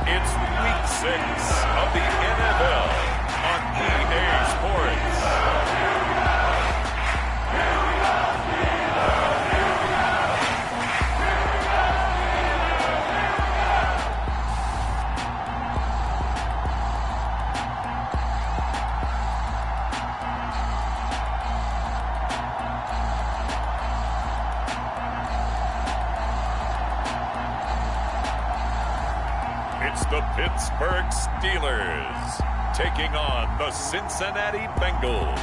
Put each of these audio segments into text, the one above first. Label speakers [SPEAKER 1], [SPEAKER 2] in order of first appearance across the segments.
[SPEAKER 1] It's Week 6 of the NFL on EA Sports. It's the Pittsburgh Steelers taking on the Cincinnati Bengals.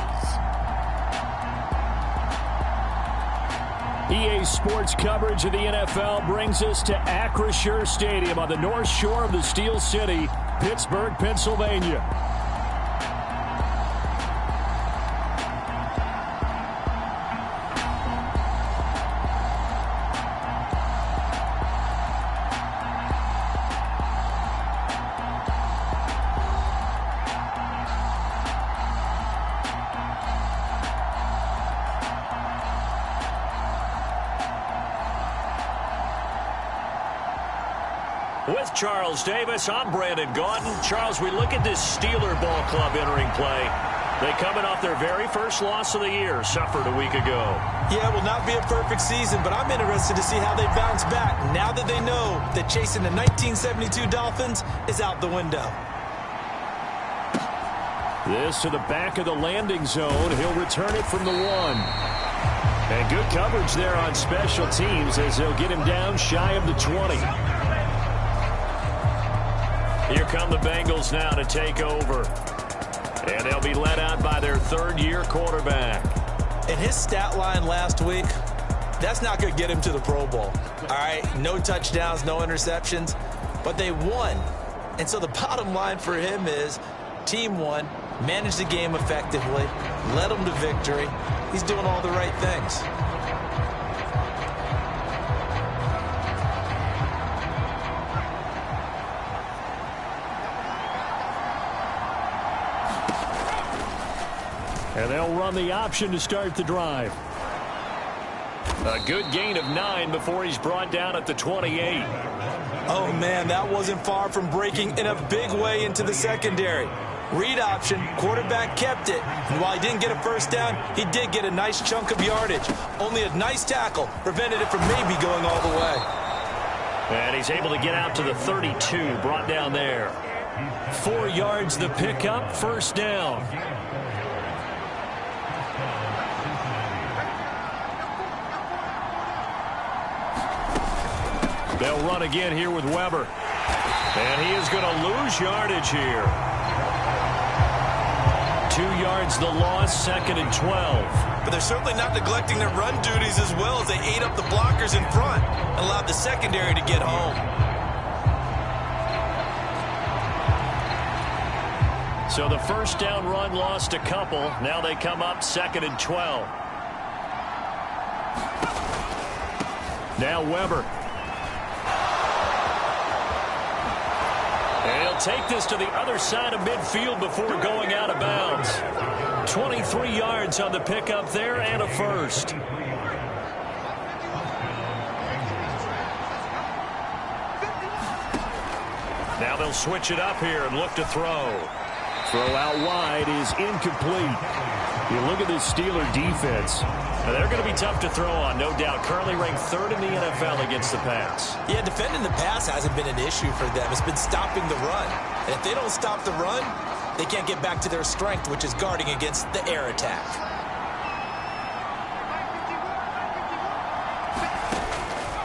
[SPEAKER 2] EA Sports coverage of the NFL brings us to Acrisure Stadium on the north shore of the Steel City, Pittsburgh, Pennsylvania. With Charles Davis, I'm Brandon Gaudin. Charles, we look at this Steeler ball club entering play. They coming off their very first loss of the year, suffered a week ago.
[SPEAKER 3] Yeah, it will not be a perfect season, but I'm interested to see how they bounce back now that they know that chasing the 1972 Dolphins is out the window.
[SPEAKER 2] This to the back of the landing zone. He'll return it from the 1. And good coverage there on special teams as they'll get him down shy of the 20. Here come the Bengals now to take over. And they'll be led out by their third-year quarterback.
[SPEAKER 3] And his stat line last week, that's not going to get him to the Pro Bowl. All right, no touchdowns, no interceptions, but they won. And so the bottom line for him is team won, managed the game effectively, led them to victory. He's doing all the right things.
[SPEAKER 2] And they'll run the option to start the drive. A good gain of 9 before he's brought down at the 28.
[SPEAKER 3] Oh, man, that wasn't far from breaking in a big way into the secondary. Read option, quarterback kept it. And while he didn't get a first down, he did get a nice chunk of yardage. Only a nice tackle prevented it from maybe going all the way.
[SPEAKER 2] And he's able to get out to the 32, brought down there. 4 yards the pickup, first down. They'll run again here with Weber. And he is going to lose yardage here. 2 yards the loss, 2nd and 12.
[SPEAKER 3] But they're certainly not neglecting their run duties as well as they ate up the blockers in front and allowed the secondary to get home.
[SPEAKER 2] So the first down run lost a couple. Now they come up 2nd and 12. Now Weber. And he'll take this to the other side of midfield before going out of bounds. 23 yards on the pickup there and a first. Now they'll switch it up here and look to throw. Throw out wide is incomplete. You look at this Steeler defense. Now they're going to be tough to throw on, no doubt. Currently ranked 3rd in the NFL against the pass.
[SPEAKER 3] Yeah, defending the pass hasn't been an issue for them. It's been stopping the run. And if they don't stop the run, they can't get back to their strength, which is guarding against the air attack.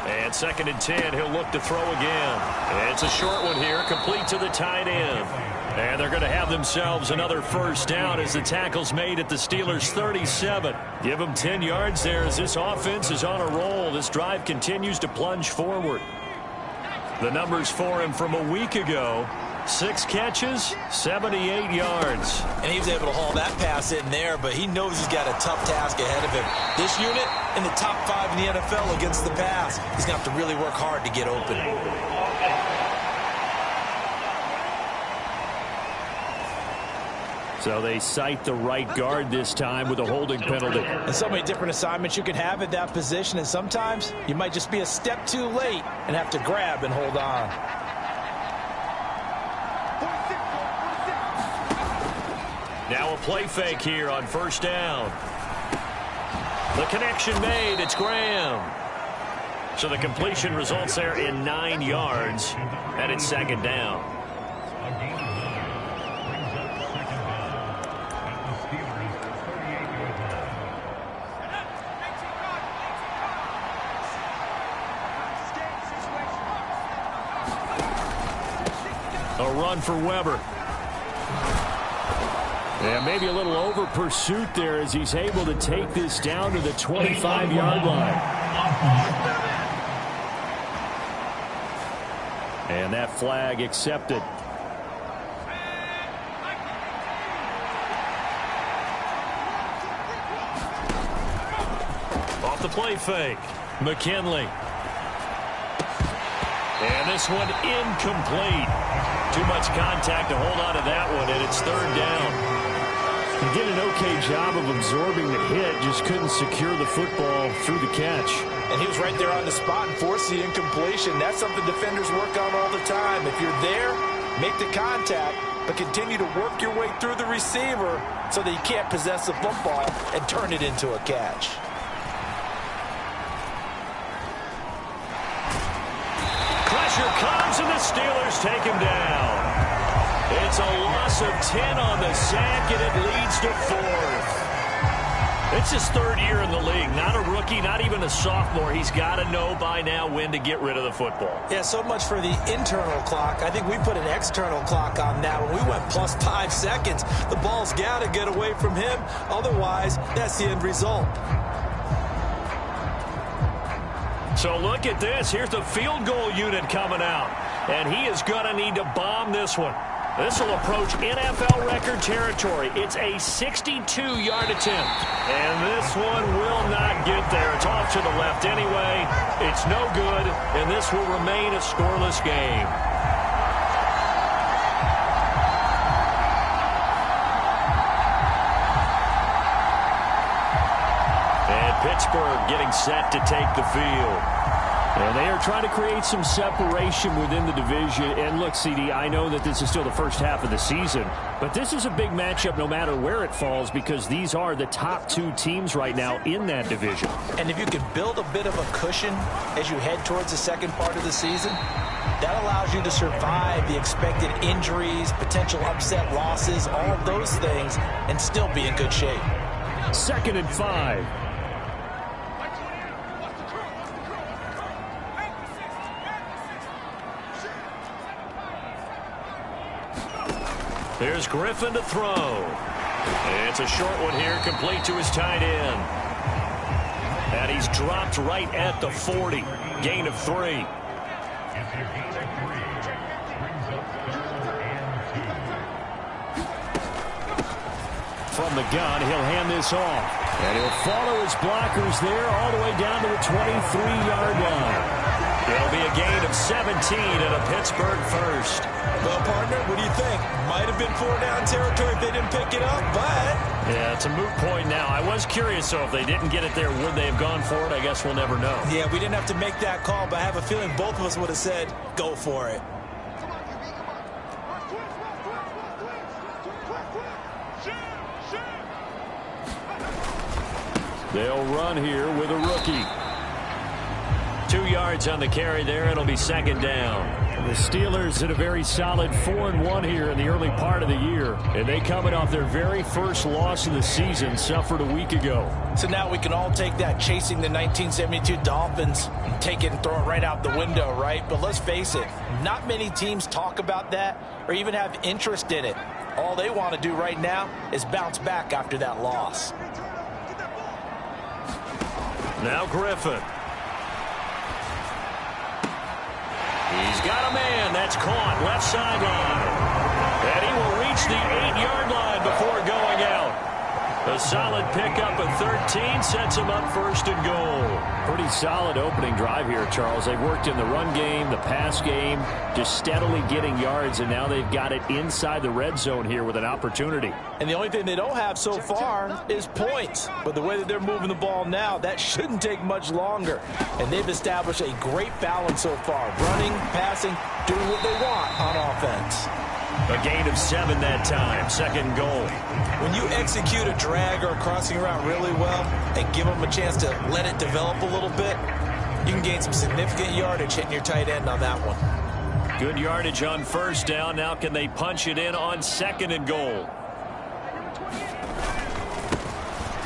[SPEAKER 2] And 2nd and 10, he'll look to throw again. And it's a short one here, complete to the tight end. And they're going to have themselves another first down as the tackle's made at the Steelers' 37. Give them 10 yards there as this offense is on a roll. This drive continues to plunge forward. The numbers for him from a week ago: 6 catches, 78 yards.
[SPEAKER 3] And he was able to haul that pass in there, but he knows he's got a tough task ahead of him. This unit in the top 5 in the NFL against the pass. He's going to have to really work hard to get open.
[SPEAKER 2] So they cite the right guard this time with a holding penalty.
[SPEAKER 3] And so many different assignments you can have at that position, and sometimes you might just be a step too late and have to grab and hold on.
[SPEAKER 2] Now a play fake here on first down. The connection made. It's Graham. So the completion results there in 9 yards, and it's second down. A run for Weber. Yeah, maybe a little over pursuit there as he's able to take this down to the 25-yard line. And that flag accepted. Off the play fake. McKinley. And this one incomplete. Too much contact to hold on to that one, and it's third down. He did an okay job of absorbing the hit, just couldn't secure the football through the catch.
[SPEAKER 3] And he was right there on the spot and forced the incompletion. That's something defenders work on all the time. If you're there, make the contact, but continue to work your way through the receiver so that you can't possess the football and turn it into a catch.
[SPEAKER 2] Pressure comes, and the Steelers take him down. It's a loss of 10 on the sack, and it leads to 4th. It's his 3rd year in the league. Not a rookie, not even a sophomore. He's got to know by now when to get rid of the football.
[SPEAKER 3] Yeah, so much for the internal clock. I think we put an external clock on that. When we went plus 5 seconds, the ball's got to get away from him. Otherwise, that's the end result.
[SPEAKER 2] So look at this. Here's the field goal unit coming out. And he is going to need to bomb this one. This will approach NFL record territory. It's a 62-yard attempt. And this one will not get there. It's off to the left anyway. It's no good, and this will remain a scoreless game. And Pittsburgh getting set to take the field. And they are trying to create some separation within the division. And look, CD, I know that this is still the first half of the season, but this is a big matchup no matter where it falls because these are the top 2 teams right now in that division.
[SPEAKER 3] And if you can build a bit of a cushion as you head towards the second part of the season, that allows you to survive the expected injuries, potential upset losses, all of those things, and still be in good shape.
[SPEAKER 2] 2nd and 5. Here's Griffin to throw. It's a short one here, complete to his tight end. And he's dropped right at the 40. Gain of 3. From the gun, he'll hand this off. And he'll follow his blockers there all the way down to the 23-yard line. It'll be a gain of 17 and a Pittsburgh first.
[SPEAKER 3] Well, partner, what do you think? Might have been 4-down territory if they didn't pick it up, but...
[SPEAKER 2] Yeah, it's a moot point now. I was curious, so if they didn't get it there, would they have gone for it? I guess we'll never know.
[SPEAKER 3] Yeah, we didn't have to make that call, but I have a feeling both of us would have said, go for it.
[SPEAKER 2] They'll run here with a rookie. 2 yards on the carry there. It'll be second down. The Steelers at a very solid 4-1 here in the early part of the year. And they coming off their very first loss of the season, suffered a week ago.
[SPEAKER 3] So now we can all take that chasing the 1972 Dolphins and take it and throw it right out the window, right? But let's face it, not many teams talk about that or even have interest in it. All they want to do right now is bounce back after that loss.
[SPEAKER 2] Now Griffin. He's got a man. That's caught. Left sideline. And he will reach the 8-yard line before going out. A solid pickup of 13 sets him up first and goal. Pretty solid opening drive here, Charles. They've worked in the run game, the pass game, just steadily getting yards, and now they've got it inside the red zone here with an opportunity.
[SPEAKER 3] And the only thing they don't have so far is points. But the way that they're moving the ball now, that shouldn't take much longer. And they've established a great balance so far. Running, passing, doing what they want on offense.
[SPEAKER 2] A gain of 7 that time. Second goal.
[SPEAKER 3] When you execute a drag or a crossing route really well and give them a chance to let it develop a little bit, you can gain some significant yardage hitting your tight end on that one.
[SPEAKER 2] Good yardage on first down. Now can they punch it in on second and goal?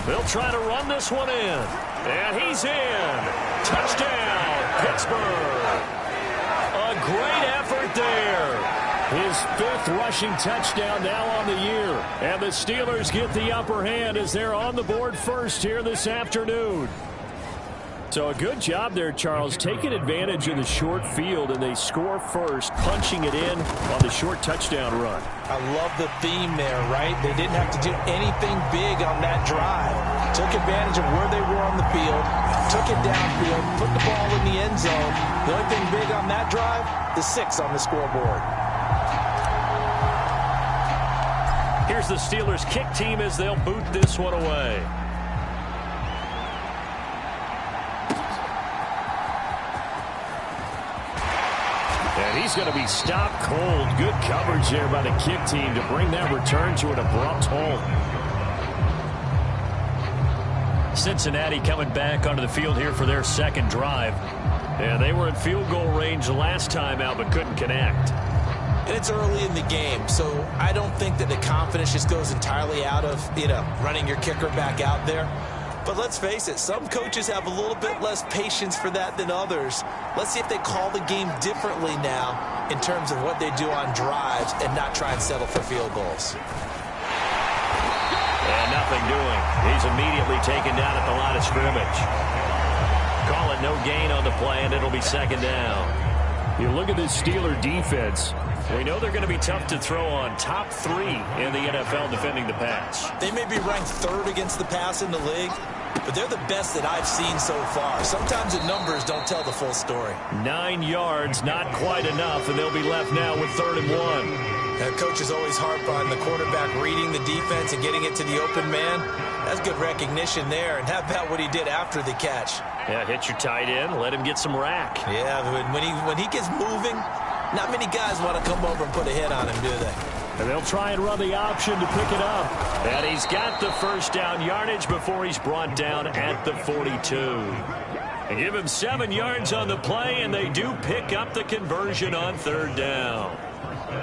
[SPEAKER 2] They'll try to run this one in. And he's in. Touchdown, Pittsburgh. A great effort there. His 5th rushing touchdown now on the year. And the Steelers get the upper hand as they're on the board first here this afternoon. So a good job there, Charles, taking advantage of the short field, and they score first, punching it in on the short touchdown run.
[SPEAKER 3] I love the theme there, right? They didn't have to do anything big on that drive. Took advantage of where they were on the field, took it downfield, put the ball in the end zone. The only thing big on that drive, the 6 on the scoreboard.
[SPEAKER 2] Here's the Steelers kick team as they'll boot this one away. And he's going to be stopped cold. Good coverage there by the kick team to bring that return to an abrupt halt. Cincinnati coming back onto the field here for their second drive. And they were in field goal range last time out but couldn't connect.
[SPEAKER 3] And it's early in the game, so I don't think that the confidence just goes entirely out of, running your kicker back out there. But let's face it, some coaches have a little bit less patience for that than others. Let's see if they call the game differently now in terms of what they do on drives and not try and settle for field goals.
[SPEAKER 2] And nothing doing. He's immediately taken down at the line of scrimmage. Call it no gain on the play, and it'll be second down. You look at this Steeler defense. We know they're going to be tough to throw on. Top 3 in the NFL defending the pass.
[SPEAKER 3] They may be ranked 3rd against the pass in the league, but they're the best that I've seen so far. Sometimes the numbers don't tell the full story.
[SPEAKER 2] 9 yards, not quite enough, and they'll be left now with 3rd and 1.
[SPEAKER 3] Coaches always harp on the quarterback reading the defense and getting it to the open man. That's good recognition there. And how about what he did after the catch?
[SPEAKER 2] Yeah, hit your tight end, let him get some rack.
[SPEAKER 3] Yeah, when he gets moving, not many guys want to come over and put a hit on him, do they?
[SPEAKER 2] And they'll try and run the option to pick it up. And he's got the first down yardage before he's brought down at the 42. They give him 7 yards on the play, and they do pick up the conversion on 3rd down.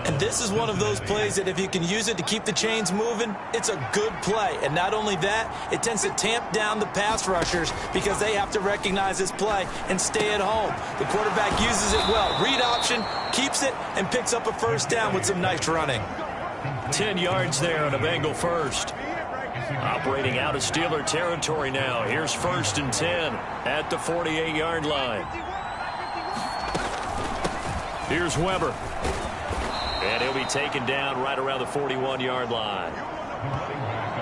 [SPEAKER 3] And this is one of those plays that if you can use it to keep the chains moving, it's a good play. And not only that, it tends to tamp down the pass rushers because they have to recognize this play and stay at home. The quarterback uses it well. Read option, keeps it, and picks up a first down with some nice running.
[SPEAKER 2] 10 yards there on a Bengal first. Operating out of Steeler territory now. Here's 1st and 10 at the 48-yard line. Here's Weber. And he'll be taken down right around the 41-yard line.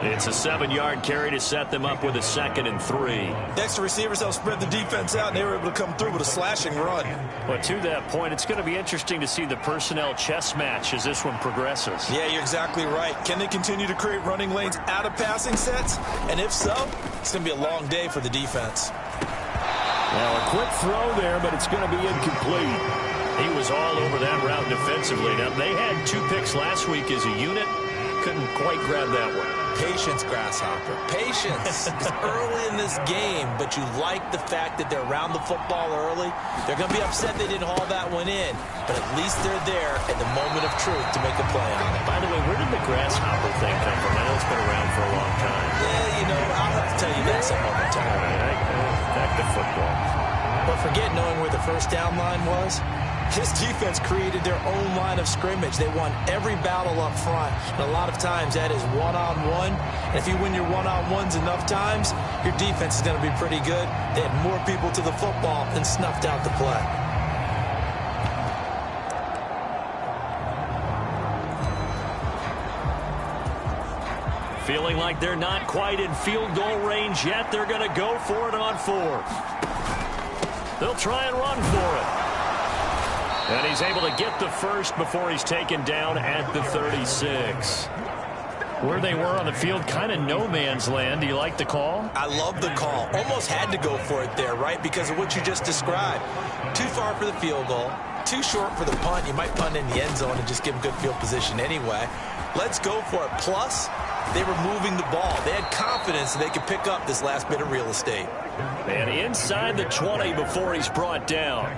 [SPEAKER 2] It's a 7-yard carry to set them up with a 2nd and 3.
[SPEAKER 3] Next, the receivers help spread the defense out, and they were able to come through with a slashing run.
[SPEAKER 2] But to that point, it's going to be interesting to see the personnel chess match as this one progresses.
[SPEAKER 3] Yeah, you're exactly right. Can they continue to create running lanes out of passing sets? And if so, it's going to be a long day for the defense.
[SPEAKER 2] Now, a quick throw there, but it's going to be incomplete. He was all over that route defensively. Now, they had 2 picks last week as a unit. Couldn't quite grab that one.
[SPEAKER 3] Patience, Grasshopper. Patience. It's early in this game, but you like the fact that they're around the football early. They're going to be upset they didn't haul that one in, but at least they're there at the moment of truth to make a play on it.
[SPEAKER 2] By the way, where did the Grasshopper thing come from? I know it's been around for a long time.
[SPEAKER 3] Yeah, I'll have to tell you that some other time.
[SPEAKER 2] All right, back to football.
[SPEAKER 3] But forget knowing where the first down line was. His defense created their own line of scrimmage. They won every battle up front, and a lot of times that is one-on-one. And if you win your one-on-ones enough times, your defense is going to be pretty good. They had more people to the football and snuffed out the play.
[SPEAKER 2] Feeling like they're not quite in field goal range yet. They're going to go for it on 4th. They'll try and run for it. And he's able to get the first before he's taken down at the 36. Where they were on the field, kind of no man's land. Do you like the call?
[SPEAKER 3] I love the call. Almost had to go for it there, right? Because of what you just described. Too far for the field goal. too short for the punt. You might punt in the end zone and just give them good field position anyway. Let's go for it. Plus, they were moving the ball. They had confidence that they could pick up this last bit of real estate.
[SPEAKER 2] And inside the 20 before he's brought down.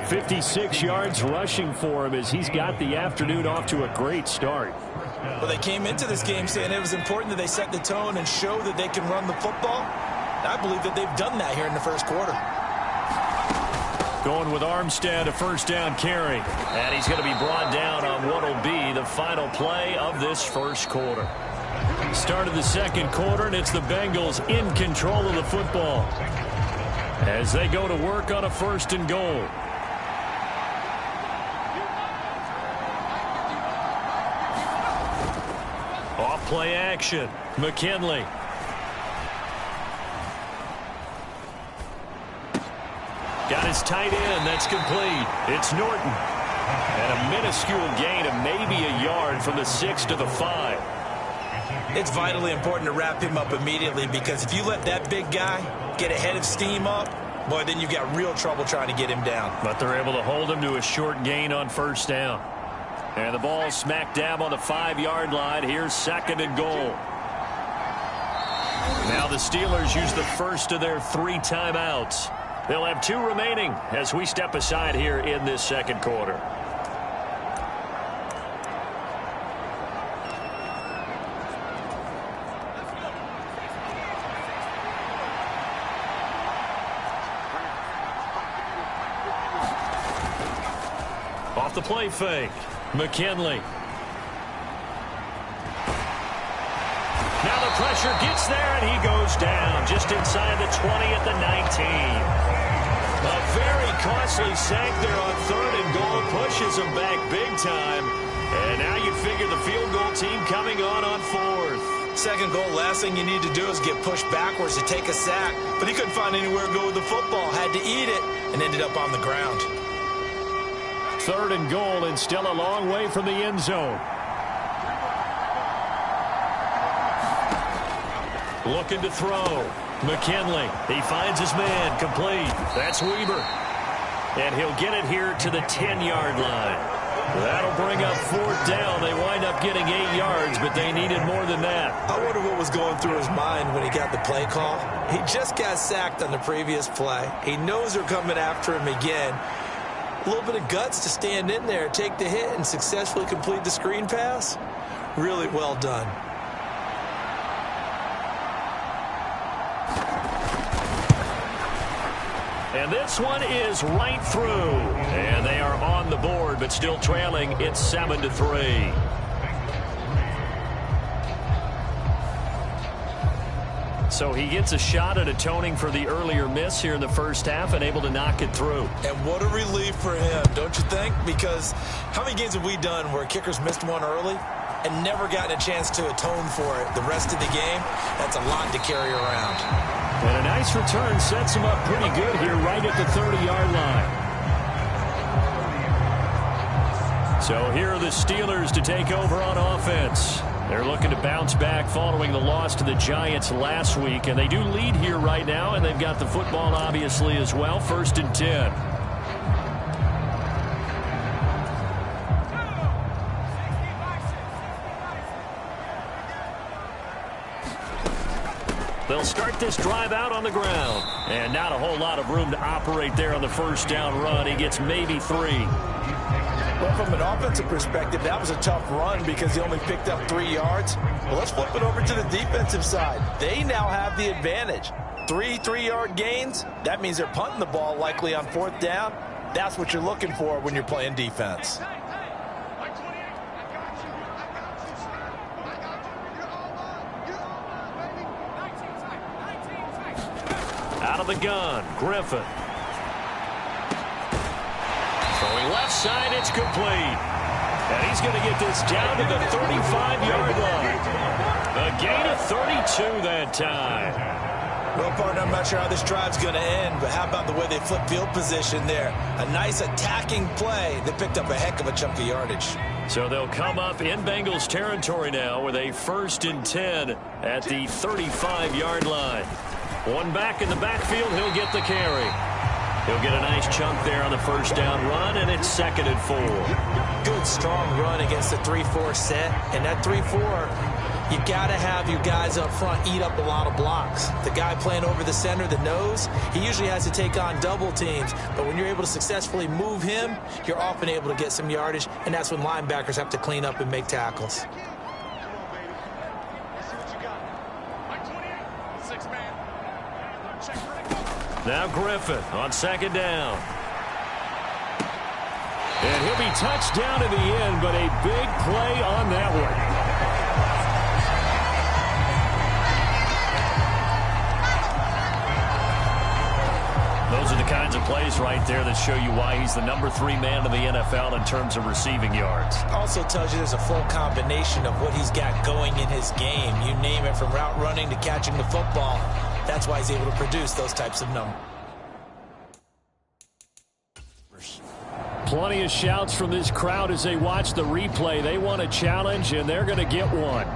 [SPEAKER 4] 56 yards rushing for him as he's got the afternoon off to a great start.
[SPEAKER 3] Well, they came into this game saying it was important that they set the tone and show that they can run the football. I believe that they've done that here in the first quarter.
[SPEAKER 2] Going with Armstead, a first down carry. And he's going to be brought down on what will be the final play of this first quarter. Start of the second quarter, and it's the Bengals in control of the football as they go to work on a first and goal. Off play action. McKinley. Got his tight end. That's complete. It's Norton. And a minuscule gain of maybe a yard from the 6 to the 5.
[SPEAKER 3] It's vitally important to wrap him up immediately, because if you let that big guy get a head of steam up, boy, then you've got real trouble trying to get him down.
[SPEAKER 2] But they're able to hold him to a short gain on first down. And the ball smack dab on the 5-yard line. Here's second and goal. Now the Steelers use the first of their 3 timeouts. They'll have 2 remaining as we step aside here in this second quarter. Off the play fake. McKinley. Now the pressure gets there, and he goes down just inside the 20 at the 19. A very costly sack there on third and goal. Pushes him back big time. And now you figure the field goal team coming on fourth.
[SPEAKER 3] Second goal, last thing you need to do is get pushed backwards to take a sack. But he couldn't find anywhere to go with the football. Had to eat it and ended up on the ground.
[SPEAKER 2] Third and goal, and still a long way from the end zone. Looking to throw. McKinley. He finds his man. Complete. That's Weber. And he'll get it here to the 10-yard line. That'll bring up fourth down. They wind up getting 8 yards, but they needed more than that.
[SPEAKER 3] I wonder what was going through his mind when he got the play call. He just got sacked on the previous play. He knows they're coming after him again. A little bit of guts to stand in there, take the hit, and successfully complete the screen pass. Really well done.
[SPEAKER 2] And this one is right through. And they are on the board, but still trailing. It's 7-3. So he gets a shot at atoning for the earlier miss here in the first half and able to knock it through.
[SPEAKER 3] And what a relief for him, don't you think? Because how many games have we done where kickers missed one early and never gotten a chance to atone for it the rest of the game? That's a lot to carry around.
[SPEAKER 4] And a nice return sets him up pretty good here right at the 30-yard line.
[SPEAKER 2] So here are the Steelers to take over on offense. They're looking to bounce back following the loss to the Giants last week, and they do lead here right now, and they've got the football obviously as well. 1st and 10. They'll start this drive out on the ground, and not a whole lot of room to operate there on the first down run. He gets maybe 3.
[SPEAKER 3] Well, from an offensive perspective, that was a tough run because he only picked up 3 yards. Well, let's flip it over to the defensive side. They now have the advantage. 3 3-yard gains. That means they're punting the ball likely on 4th down. That's what you're looking for when you're playing defense.
[SPEAKER 2] Out of the gun, Griffin. Throwing left side, it's complete. And he's going to get this down to the 35-yard line. A gain of 32 that time.
[SPEAKER 3] Well, partner, I'm not sure how this drive's going to end, but how about the way they flip field position there? A nice attacking play that picked up a heck of a chunk of yardage.
[SPEAKER 2] So they'll come up in Bengals territory now with a 1st and 10 at the 35-yard line. One back in the backfield, he'll get the carry. He'll get a nice chunk there on the first down run, and it's 2nd and 4.
[SPEAKER 3] Good, strong run against the 3-4 set. And that 3-4, you got to have your guys up front eat up a lot of blocks. The guy playing over the center, the nose, he usually has to take on double teams. But when you're able to successfully move him, you're often able to get some yardage, and that's when linebackers have to clean up and make tackles.
[SPEAKER 2] Now Griffin on 2nd down.
[SPEAKER 4] And he'll be touched down in the end, but a big play on that one.
[SPEAKER 2] Those are the kinds of plays right there that show you why he's the number 3 man in the NFL in terms of receiving yards.
[SPEAKER 3] Also tells you there's a full combination of what he's got going in his game. You name it, from route running to catching the football. That's why he's able to produce those types of numbers.
[SPEAKER 4] Plenty of shouts from this crowd as they watch the replay. They want a challenge, and they're going to get one.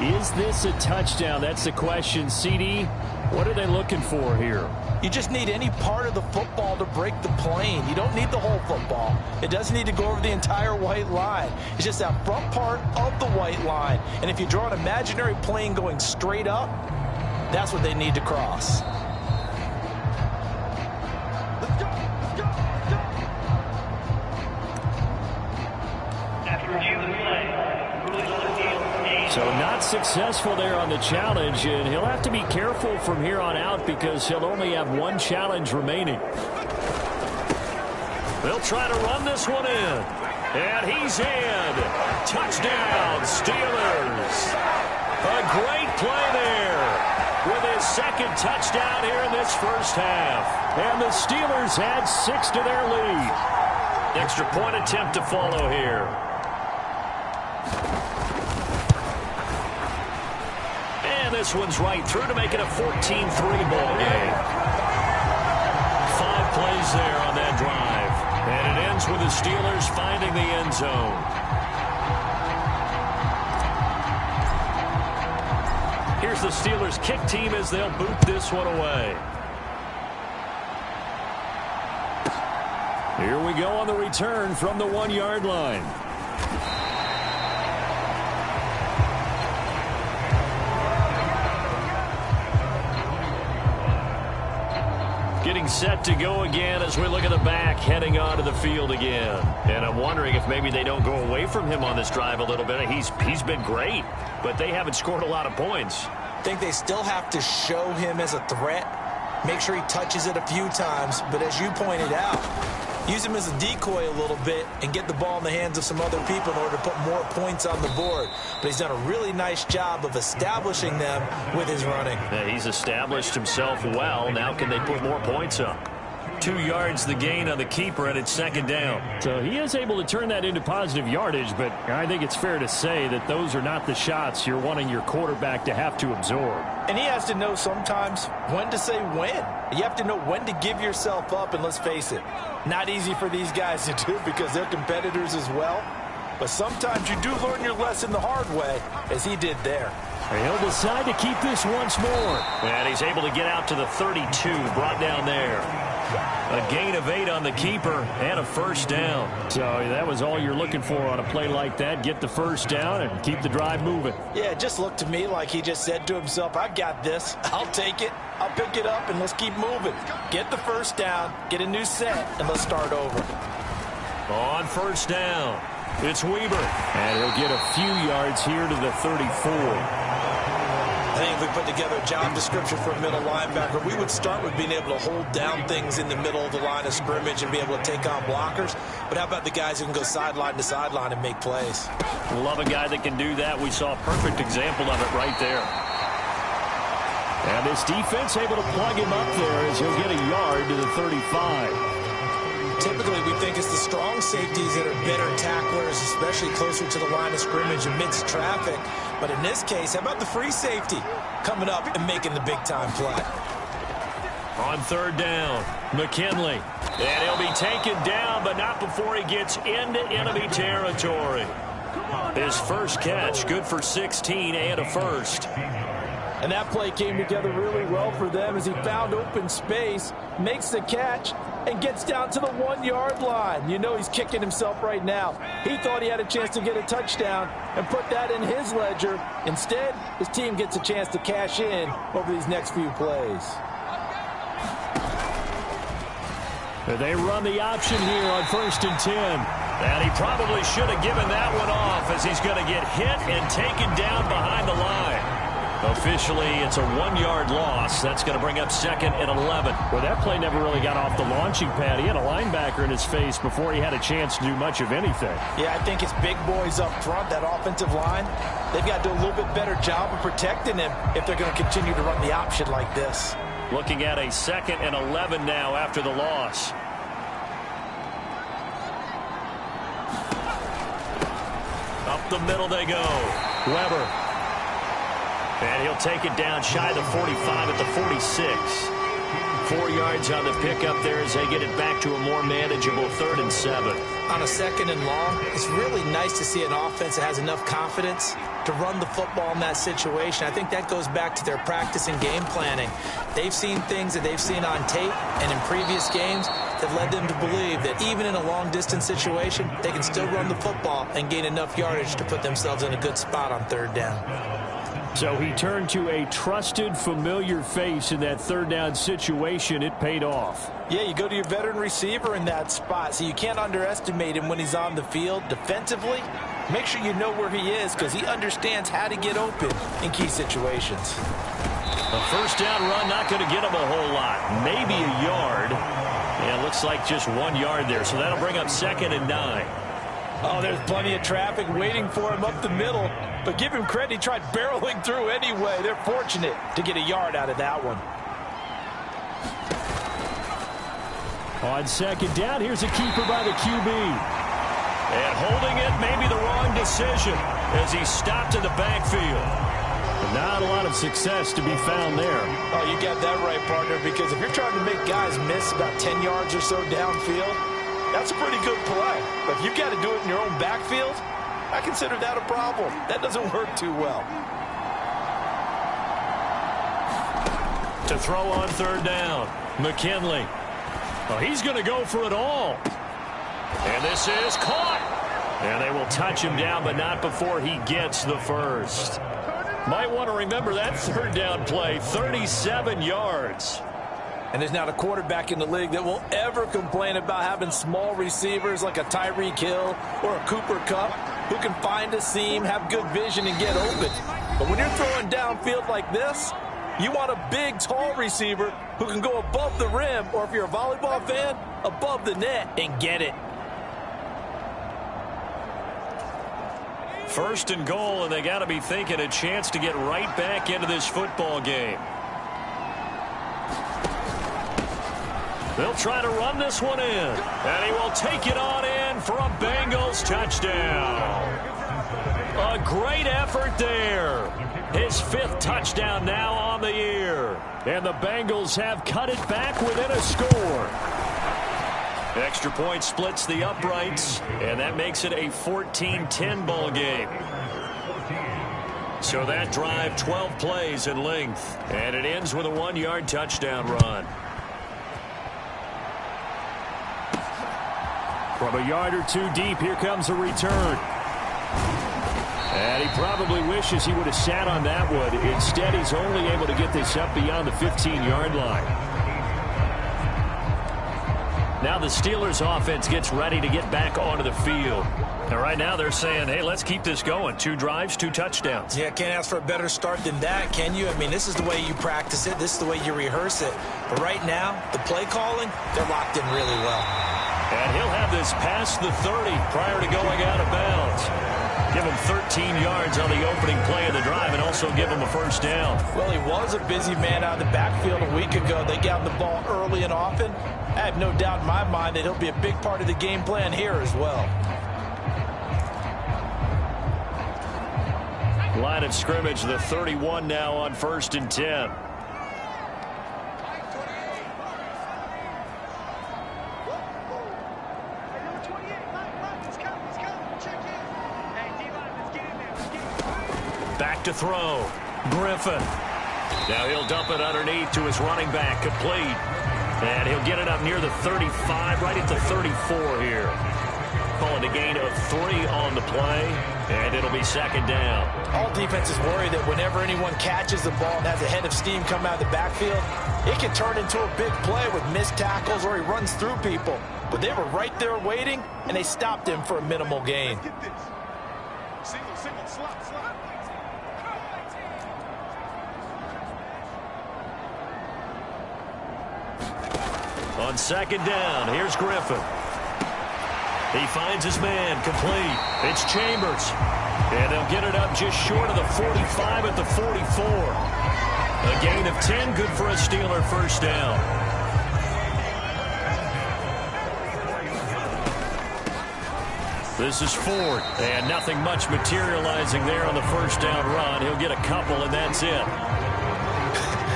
[SPEAKER 4] Is this a touchdown? That's the question. CD, what are they looking for here?
[SPEAKER 3] You just need any part of the football to break the plane. You don't need the whole football. It doesn't need to go over the entire white line. It's just that front part of the white line. And if you draw an imaginary plane going straight up, that's what they need to cross.
[SPEAKER 4] So not successful there on the challenge, and he'll have to be careful from here on out because he'll only have one challenge remaining.
[SPEAKER 2] They'll try to run this one in. And he's in. Touchdown, Steelers. A great play there with his 2nd touchdown here in this first half.
[SPEAKER 4] And the Steelers add 6 to their lead.
[SPEAKER 2] Extra point attempt to follow here. And this one's right through to make it a 14-3 ball game. 5 plays there on that drive. And it ends with the Steelers finding the end zone. Here's the Steelers kick team as they'll boot this one away.
[SPEAKER 4] Here we go on the return from the 1-yard line.
[SPEAKER 2] Getting set to go again as we look at the back heading onto the field again. And I'm wondering if maybe they don't go away from him on this drive a little bit. He's been great, but they haven't scored a lot of points.
[SPEAKER 3] I think they still have to show him as a threat, make sure he touches it a few times, but as you pointed out, use him as a decoy a little bit and get the ball in the hands of some other people in order to put more points on the board. But he's done a really nice job of establishing them with his running.
[SPEAKER 2] Yeah, he's established himself well. Now can they put more points up? 2 yards the gain on the keeper, and it's 2nd down.
[SPEAKER 4] So he is able to turn that into positive yardage, but I think it's fair to say that those are not the shots you're wanting your quarterback to have to absorb.
[SPEAKER 3] And he has to know sometimes when to say when. You have to know when to give yourself up, and let's face it, not easy for these guys to do because they're competitors as well. But sometimes you do learn your lesson the hard way, as he did there.
[SPEAKER 4] He'll decide to keep this once more.
[SPEAKER 2] And he's able to get out to the 32, brought down there. A gain of 8 on the keeper and a first down.
[SPEAKER 4] So that was all you're looking for on a play like that. Get the first down and keep the drive moving.
[SPEAKER 3] Yeah, it just looked to me like he just said to himself, I got this. I'll take it. I'll pick it up, and let's keep moving. Get the first down, get a new set, and let's start over.
[SPEAKER 2] On first down, it's Weber.
[SPEAKER 4] And he'll get a few yards here to the 34.
[SPEAKER 3] I think if we put together a job description for a middle linebacker, we would start with being able to hold down things in the middle of the line of scrimmage and be able to take on blockers. But how about the guys who can go sideline to sideline and make plays?
[SPEAKER 2] Love a guy that can do that. We saw a perfect example of it right there.
[SPEAKER 4] And this defense able to plug him up there as he'll get a yard to the 35.
[SPEAKER 3] Typically, we think it's the strong safeties that are better tacklers, especially closer to the line of scrimmage amidst traffic. But in this case, how about the free safety coming up and making the big-time play?
[SPEAKER 2] On third down, McKinley. And he'll be taken down, but not before he gets into enemy territory. His first catch, good for 16 and a first.
[SPEAKER 3] And that play came together really well for them as he found open space, makes the catch, and gets down to the 1-yard line. You know he's kicking himself right now. He thought he had a chance to get a touchdown and put that in his ledger. Instead, his team gets a chance to cash in over these next few plays.
[SPEAKER 4] They run the option here on 1st and 10.
[SPEAKER 2] And he probably should have given that one off as he's going to get hit and taken down behind the line. Officially, it's a 1-yard loss. That's going to bring up 2nd and 11.
[SPEAKER 4] Well, that play never really got off the launching pad. He had a linebacker in his face before he had a chance to do much of anything.
[SPEAKER 3] Yeah, I think it's big boys up front, that offensive line. They've got to do a little bit better job of protecting him if they're going to continue to run the option like this.
[SPEAKER 2] Looking at a 2nd and 11 now after the loss. Up the middle they go. Weber. And he'll take it down shy of the 45 at the 46. 4 yards on the pickup there as they get it back to a more manageable 3rd and 7.
[SPEAKER 3] On a 2nd and long, it's really nice to see an offense that has enough confidence to run the football in that situation. I think that goes back to their practice and game planning. They've seen things that they've seen on tape and in previous games that led them to believe that even in a long-distance situation, they can still run the football and gain enough yardage to put themselves in a good spot on 3rd down.
[SPEAKER 4] So he turned to a trusted, familiar face in that 3rd down situation. It paid off.
[SPEAKER 3] Yeah, you go to your veteran receiver in that spot, so you can't underestimate him when he's on the field defensively. Make sure you know where he is because he understands how to get open in key situations.
[SPEAKER 2] A 1st down run, not going to get him a whole lot. Maybe a yard. And it looks like just 1 yard there, so that'll bring up 2nd and 9.
[SPEAKER 3] Oh, there's plenty of traffic waiting for him up the middle. But give him credit, he tried barreling through anyway. They're fortunate to get a yard out of that one.
[SPEAKER 4] On 2nd down, here's a keeper by the QB.
[SPEAKER 2] And holding it may be the wrong decision as he stopped in the backfield.
[SPEAKER 4] But not a lot of success to be found there.
[SPEAKER 3] Oh, you got that right, partner, because if you're trying to make guys miss about 10 yards or so downfield, that's a pretty good play. But if you've got to do it in your own backfield, I consider that a problem. That doesn't work too well.
[SPEAKER 2] To throw on 3rd down, McKinley.
[SPEAKER 4] Oh, he's going to go for it all.
[SPEAKER 2] And this is caught. And they will touch him down, but not before he gets the 1st. Might want to remember that 3rd down play, 37 yards.
[SPEAKER 3] And there's not a quarterback in the league that will ever complain about having small receivers like a Tyreek Hill or a Cooper Kupp who can find a seam, have good vision, and get open. But when you're throwing downfield like this, you want a big, tall receiver who can go above the rim, or if you're a volleyball fan, above the net and get it.
[SPEAKER 2] 1st and goal, and they got to be thinking a chance to get right back into this football game. They'll try to run this one in. And he will take it on in for a Bengals touchdown. A great effort there. His 5th touchdown now on the year.
[SPEAKER 4] And the Bengals have cut it back within a score.
[SPEAKER 2] Extra point splits the uprights, and that makes it a 14-10 ball game. So that drive, 12 plays in length, and it ends with a 1-yard touchdown run.
[SPEAKER 4] From a yard or two deep, here comes a return. And he probably wishes he would have sat on that one. Instead, he's only able to get this up beyond the 15-yard line. Now the Steelers offense gets ready to get back onto the field. And right now they're saying, hey, let's keep this going. 2 drives, 2 touchdowns.
[SPEAKER 3] Yeah, can't ask for a better start than that, can you? I mean, this is the way you practice it. This is the way you rehearse it. But right now, the play calling, they're locked in really well.
[SPEAKER 2] And he'll have this past the 30 prior to going out of bounds. Give him 13 yards on the opening play of the drive and also give him a 1st down.
[SPEAKER 3] Well, he was a busy man out of the backfield a week ago. They got him the ball early and often. I have no doubt in my mind that he'll be a big part of the game plan here as well.
[SPEAKER 2] Line of scrimmage, the 31 now on 1st and 10. Back to throw. Griffin. Now he'll dump it underneath to his running back, complete. And he'll get it up near the 35, right at the 34 here. Call it a gain of 3 on the play, and it'll be second down.
[SPEAKER 3] All defenses worry that whenever anyone catches the ball and has a head of steam come out of the backfield, it can turn into a big play with missed tackles or he runs through people. But they were right there waiting, and they stopped him for a minimal gain.
[SPEAKER 1] Single, slot.
[SPEAKER 2] On second down, here's Griffin. He finds his man, complete. It's Chambers. And they'll get it up just short of the 45 at the 44. A gain of 10, good for a Steeler first down. This is Ford, and nothing much materializing there on the first down run. He'll get a couple, and that's it.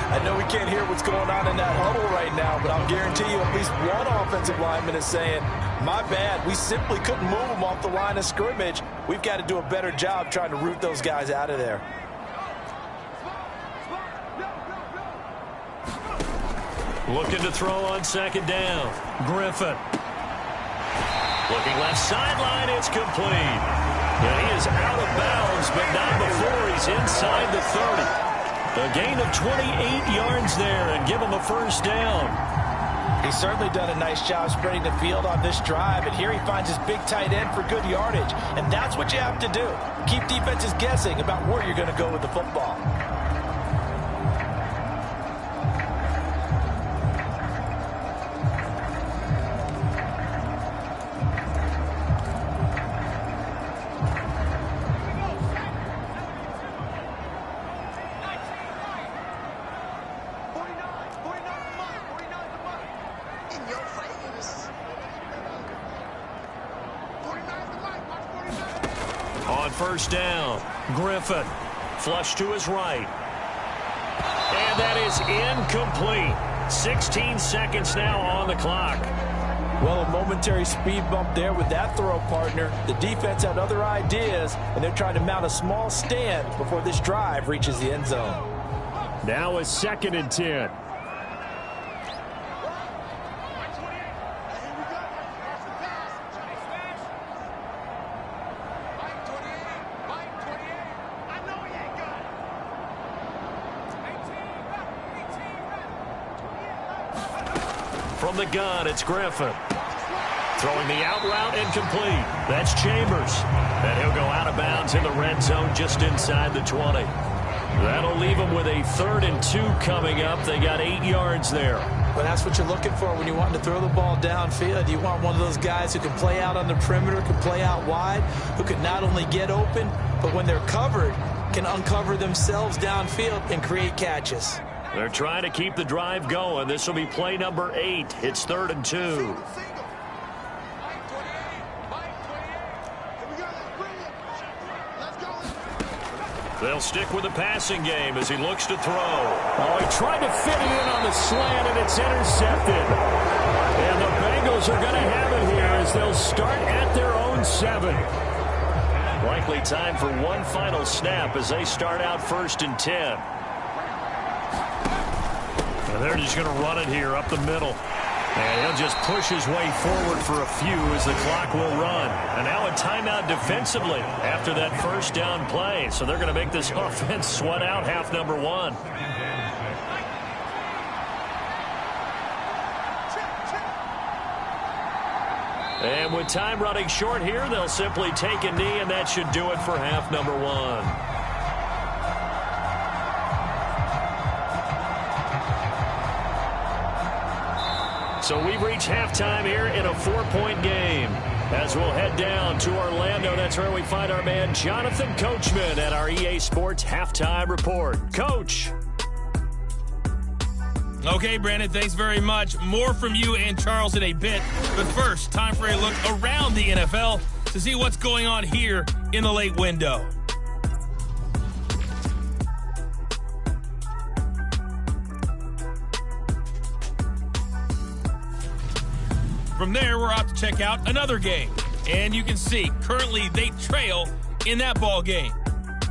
[SPEAKER 3] I know we can't hear what's going on in that huddle right now, but I'll guarantee you at least one offensive lineman is saying, my bad, we simply couldn't move them off the line of scrimmage. We've got to do a better job trying to root those guys out of there.
[SPEAKER 2] Looking to throw on second down. Griffin. Looking left sideline, it's complete. And he is out of bounds, but not before he's inside the 30. A gain of 28 yards there and give him a first down.
[SPEAKER 3] He's certainly done a nice job spreading the field on this drive, and here he finds his big tight end for good yardage. And that's what you have to do. Keep defenses guessing about where you're going to go with the football.
[SPEAKER 2] First down, Griffin, flush to his right. And that is incomplete. 16 seconds now on the clock.
[SPEAKER 3] Well, a momentary speed bump there with that throw, partner. The defense had other ideas, and they're trying to mount a small stand before this drive reaches the end zone.
[SPEAKER 2] Now a 2nd and 10. From the gun, it's Griffin. Throwing the out route incomplete. That's Chambers. And he'll go out of bounds in the red zone just inside the 20. That'll leave them with a 3rd and 2 coming up. They got 8 yards there.
[SPEAKER 3] But that's what you're looking for when you want to throw the ball downfield. You want one of those guys who can play out on the perimeter, can play out wide, who can not only get open, but when they're covered, can uncover themselves downfield and create catches.
[SPEAKER 2] They're trying to keep the drive going. This will be play number 8. It's 3rd and 2. They'll stick with the passing game as he looks to throw. Oh, he tried to fit it in on the slant, and it's intercepted. And the Bengals are going to have it here as they'll start at their own 7. Likely time for one final snap as they start out 1st and 10. And they're just going to run it here up the middle. And he'll just push his way forward for a few as the clock will run. And now a timeout defensively after that first down play. So they're going to make this offense sweat out half number 1. And with time running short here, they'll simply take a knee, and that should do it for half number 1. So we've reached halftime here in a 4-point game. As we'll head down to Orlando, that's where we find our man Jonathan Coachman at our EA Sports Halftime Report. Coach.
[SPEAKER 5] Okay, Brandon, thanks very much. More from you and Charles in a bit. But first, time for a look around the NFL to see what's going on here in the late window. From there, we're out to check out another game. And you can see, currently, they trail in that ball game.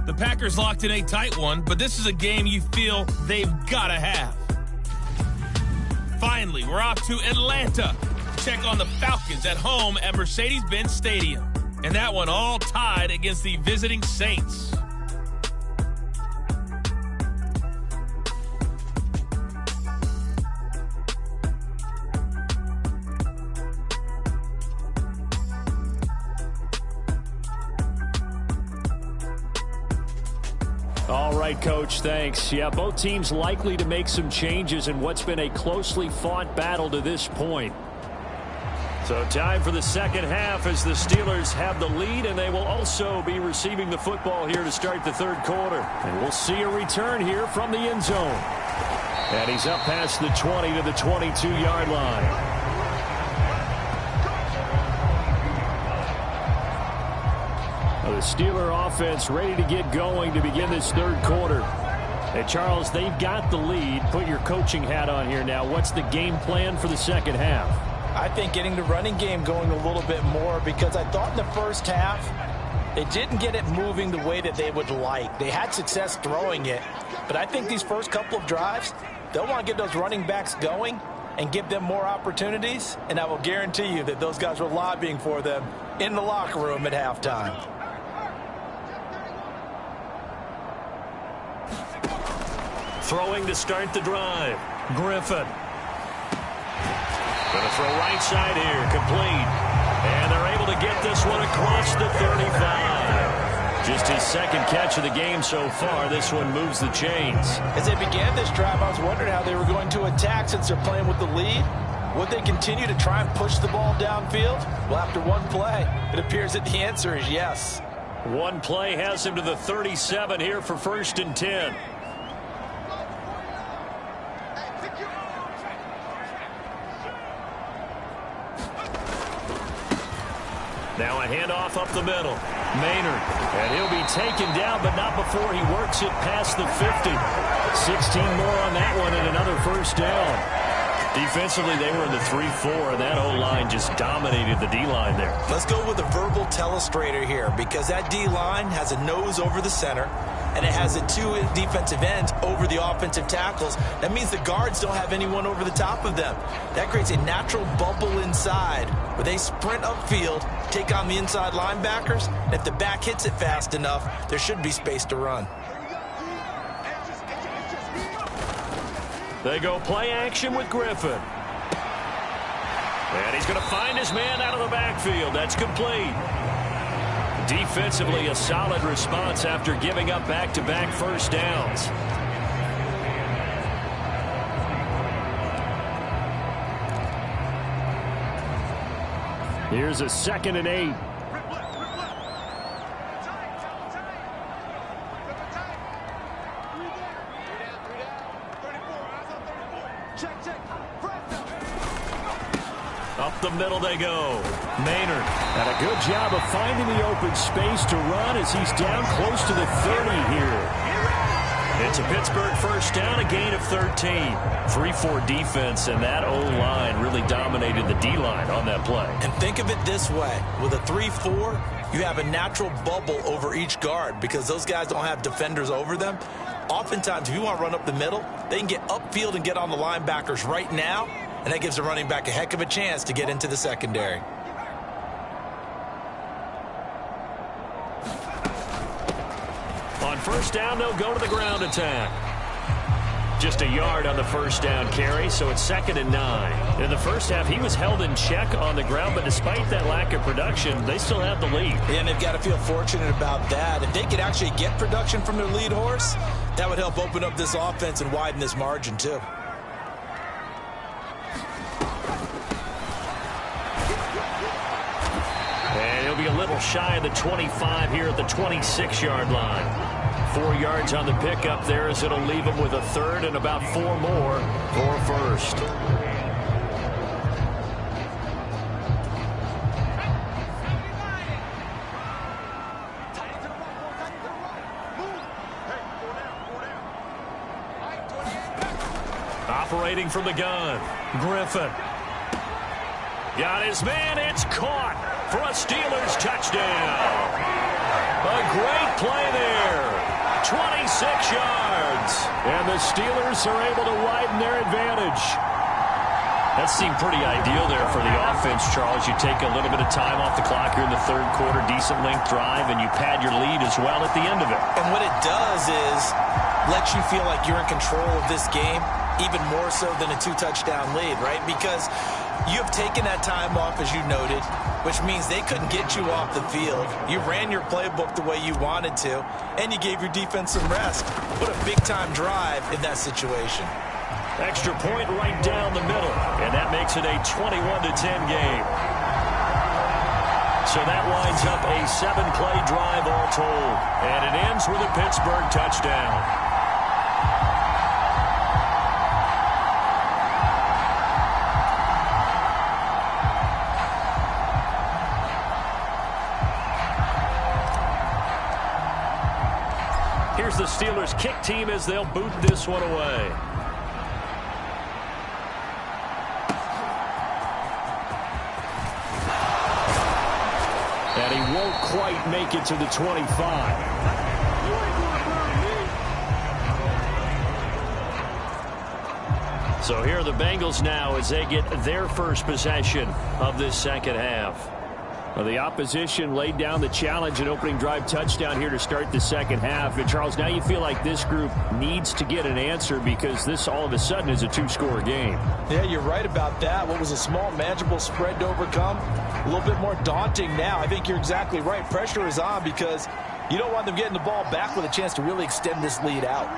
[SPEAKER 5] The Packers locked in a tight one, but this is a game you feel they've got to have. Finally, we're off to Atlanta to check on the Falcons at home at Mercedes-Benz Stadium. And that one all tied against the visiting Saints.
[SPEAKER 2] All right, Coach, thanks. Yeah, both teams likely to make some changes in what's been a closely fought battle to this point. So time for the second half as the Steelers have the lead, and they will also be receiving the football here to start the third quarter. And we'll see a return here from the end zone. And he's up past the 20 to the 22-yard line. The Steeler offense ready to get going to begin this third quarter. Hey, Charles, they've got the lead. Put your coaching hat on here now. What's the game plan for the second half?
[SPEAKER 3] I think getting the running game going a little bit more, because I thought in the first half they didn't get it moving the way that they would like. They had success throwing it, but I think these first couple of drives, they'll want to get those running backs going and give them more opportunities, and I will guarantee you that those guys were lobbying for them in the locker room at halftime.
[SPEAKER 2] Throwing to start the drive. Griffin. Going to throw right side here. Complete. And they're able to get this one across the 35. Just his second catch of the game so far. This one moves the chains.
[SPEAKER 3] As they began this drive, I was wondering how they were going to attack since they're playing with the lead. Would they continue to try and push the ball downfield? Well, after one play, it appears that the answer is yes.
[SPEAKER 2] One play has him to the 37 here for 1st and 10. Now a handoff up the middle. Maynard. And he'll be taken down, but not before he works it past the 50. 16 more on that one and another first down. Defensively, they were in the 3-4, and that O-line just dominated the D-line there.
[SPEAKER 3] Let's go with a verbal telestrator here, because that D-line has a nose over the center, and it has a two defensive ends over the offensive tackles. That means the guards don't have anyone over the top of them. That creates a natural bubble inside where they sprint upfield, take on the inside linebackers, and if the back hits it fast enough, there should be space to run.
[SPEAKER 2] They go play action with Griffin. And he's going to find his man out of the backfield. That's complete. Defensively, a solid response after giving up back-to-back first downs. Here's a 2nd and 8. Up the middle they go. Maynard. And a good job of finding the open space to run as he's down close to the 30 here. It's a Pittsburgh first down, a gain of 13. 3-4 defense, and that O-line really dominated the D-line on that play.
[SPEAKER 3] And think of it this way. With a 3-4, you have a natural bubble over each guard because those guys don't have defenders over them. Oftentimes, if you want to run up the middle, they can get upfield and get on the linebackers right now, and that gives the running back a heck of a chance to get into the secondary.
[SPEAKER 2] On first down, they'll go to the ground attack. Just a yard on the first down carry, so it's 2nd and 9. In the first half, he was held in check on the ground, but despite that lack of production, they still have the lead.
[SPEAKER 3] And they've got to feel fortunate about that. If they could actually get production from their lead horse, that would help open up this offense and widen this margin, too.
[SPEAKER 2] And he'll be a little shy of the 25 here at the 26-yard line. 4 yards on the pickup there as it'll leave him with a third and about 4 more for first. Operating from the gun, Griffin. Got his man, it's caught for a Steelers touchdown. A great play there. 26 yards. And the Steelers are able to widen their advantage. That seemed pretty ideal there for the offense, Charles. You take a little bit of time off the clock here in the third quarter, decent length drive, and you pad your lead as well at the end of it.
[SPEAKER 3] And what it does is lets you feel like you're in control of this game, even more so than a 2-touchdown lead, right? Because you have taken that time off, as you noted, which means they couldn't get you off the field. You ran your playbook the way you wanted to, and you gave your defense some rest. What a big-time drive in that situation.
[SPEAKER 2] Extra point right down the middle, and that makes it a 21-10 game. So that winds up a 7-play drive all told, and it ends with a Pittsburgh touchdown. Here's the Steelers kick team as they'll boot this one away. And he won't quite make it to the 25. So here are the Bengals now as they get their first possession of this second half. Well, the opposition laid down the challenge and opening drive touchdown here to start the second half. And, Charles, now you feel like this group needs to get an answer because this all of a sudden is a 2-score game.
[SPEAKER 3] Yeah, you're right about that. What was a small, manageable spread to overcome, a little bit more daunting now. I think you're exactly right. Pressure is on because you don't want them getting the ball back with a chance to really extend this lead out.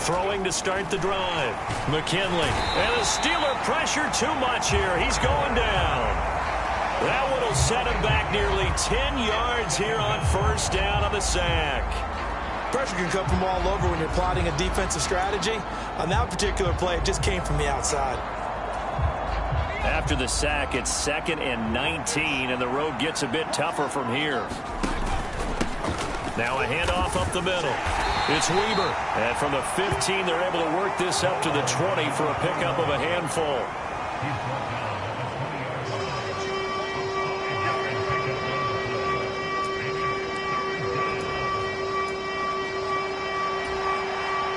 [SPEAKER 2] Throwing to start the drive. McKinley. And the Steeler pressure too much here. He's going down. That one will set him back nearly 10 yards here on first down on the sack.
[SPEAKER 3] Pressure can come from all over when you're plotting a defensive strategy. On that particular play, it just came from the outside.
[SPEAKER 2] After the sack, it's 2nd and 19, and the road gets a bit tougher from here. Now a handoff up the middle. It's Weber. And from the 15, they're able to work this up to the 20 for a pickup of a handful.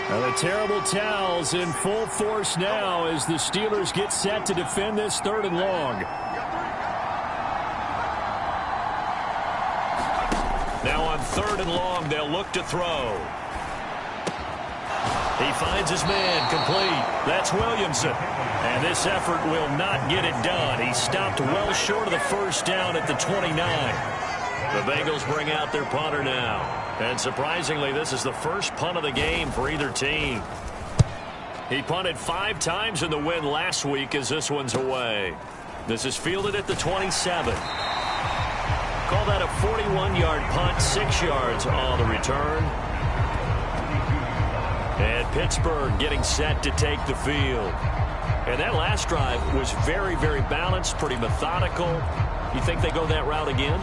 [SPEAKER 2] Now the terrible towels in full force now as the Steelers get set to defend this 3rd and long. Now on 3rd and long, they'll look to throw. He finds his man complete. That's Williamson. And this effort will not get it done. He stopped well short of the first down at the 29. The Bengals bring out their punter now. And surprisingly, this is the first punt of the game for either team. He punted 5 times in the win last week as this one's away. This is fielded at the 27. Call that a 41-yard punt, 6 yards on the return. And Pittsburgh getting set to take the field. And that last drive was very, very balanced, pretty methodical. You think they go that route again?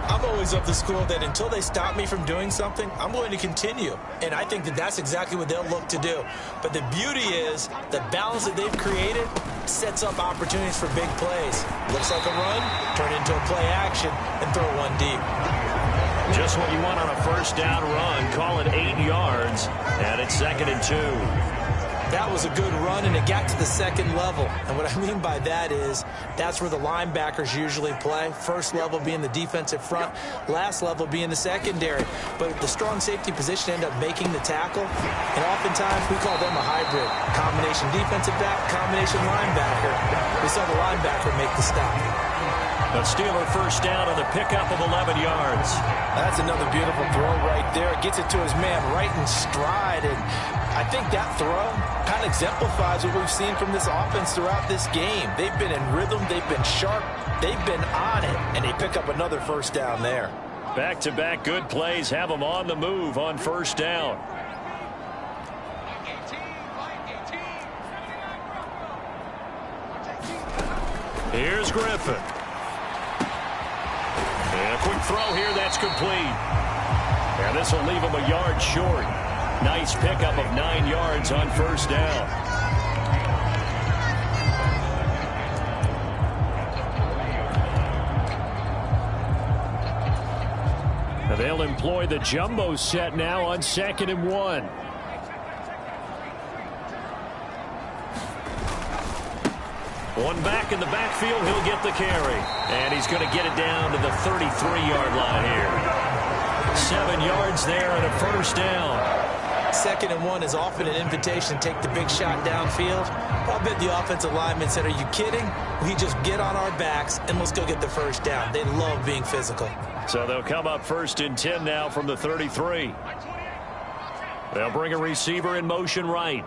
[SPEAKER 3] I'm always of the school that until they stop me from doing something, I'm going to continue. And I think that that's exactly what they'll look to do. But the beauty is the balance that they've created sets up opportunities for big plays. Looks like a run, turn into a play action, and throw one deep.
[SPEAKER 2] Just what you want on a first down run. Call it 8 yards, and it's 2nd and 2.
[SPEAKER 3] That was a good run, and it got to the 2nd level. And what I mean by that is that's where the linebackers usually play. First level being the defensive front, last level being the secondary. But the strong safety position ended up making the tackle, and oftentimes we call them a hybrid. Combination defensive back, combination linebacker. We saw the linebacker make the stop.
[SPEAKER 2] A Steeler first down on the pickup of 11 yards.
[SPEAKER 3] That's another beautiful throw right there. Gets it to his man right in stride. And I think that throw kind of exemplifies what we've seen from this offense throughout this game. They've been in rhythm. They've been sharp. They've been on it. And they pick up another first down there.
[SPEAKER 2] Back-to-back good plays have them on the move on first down. Here's Griffin. And a quick throw here, that's complete. And this will leave him a yard short. Nice pickup of 9 yards on first down. employ the jumbo set now on 2nd and 1. One back in the backfield, he'll get the carry. And he's going to get it down to the 33-yard line here. 7 yards there and a first down.
[SPEAKER 3] 2nd and 1 is often an invitation to take the big shot downfield. I bet the offensive lineman said, are you kidding? We just get on our backs and let's go get the first down. They love being physical.
[SPEAKER 2] So they'll come up 1st and 10 now from the 33. They'll bring a receiver in motion right.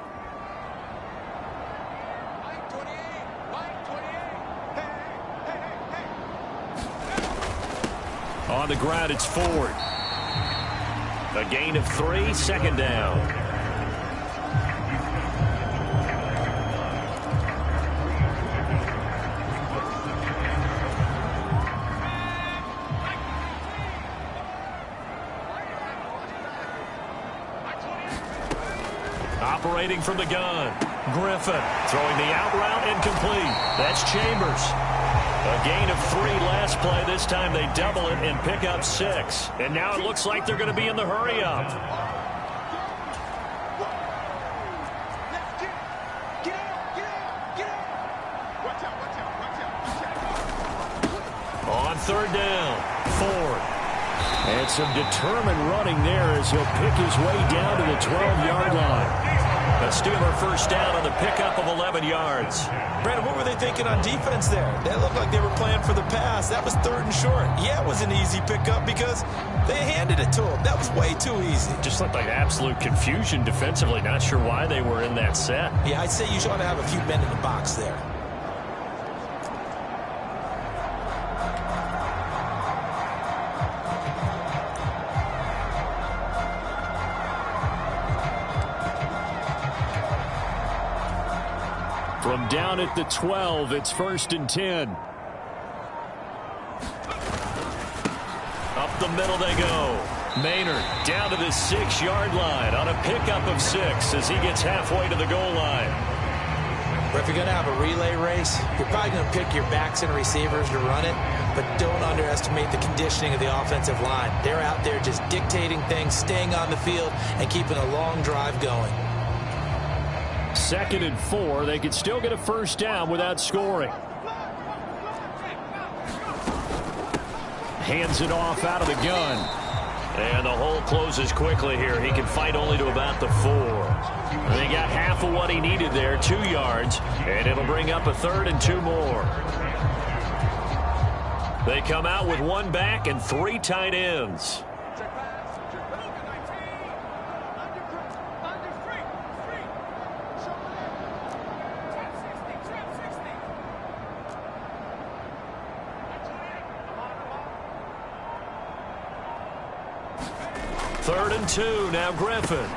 [SPEAKER 2] On the ground, it's Ford. A gain of 3, 2nd down. Operating from the gun. Griffin throwing the out route incomplete. That's Chambers. A gain of 3 last play. This time they double it and pick up 6. And now it looks like they're going to be in the hurry-up. On 3rd down, Ford. And some determined running there as he'll pick his way down to the 12-yard line. A Steeler first down on the pickup of 11 yards.
[SPEAKER 3] Brandon, what were they thinking on defense there? That looked like they were playing for the pass. That was 3rd and short. Yeah, it was an easy pickup because they handed it to him. That was way too easy.
[SPEAKER 2] Just looked like absolute confusion defensively. Not sure why they were in that set.
[SPEAKER 3] Yeah, I'd say you ought to have a few men in the box there.
[SPEAKER 2] From down at the 12, it's 1st and 10. Up the middle they go. Maynard down to the 6-yard line on a pickup of 6 as he gets halfway to the goal line.
[SPEAKER 3] But if you're going to have a relay race, you're probably going to pick your backs and receivers to run it, but don't underestimate the conditioning of the offensive line. They're out there just dictating things, staying on the field, and keeping a long drive going.
[SPEAKER 2] 2nd and 4. They could still get a first down without scoring. Hands it off out of the gun. And the hole closes quickly here. He can fight only to about the 4. They got half of what he needed there, 2 yards. And it'll bring up a 3rd and 2 more. They come out with 1 back and 3 tight ends. Third and 2, now Griffin.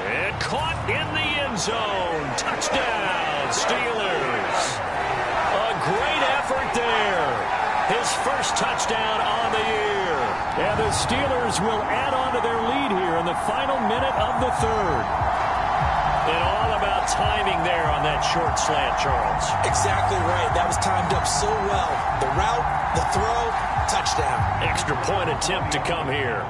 [SPEAKER 2] And caught in the end zone. Touchdown, Steelers. A great effort there. His first touchdown on the year. And the Steelers will add on to their lead here in the final minute of the 3rd. And all about timing there on that short slant, Charles.
[SPEAKER 3] Exactly right. That was timed up so well. The route, the throw, touchdown.
[SPEAKER 2] Extra point attempt to come here.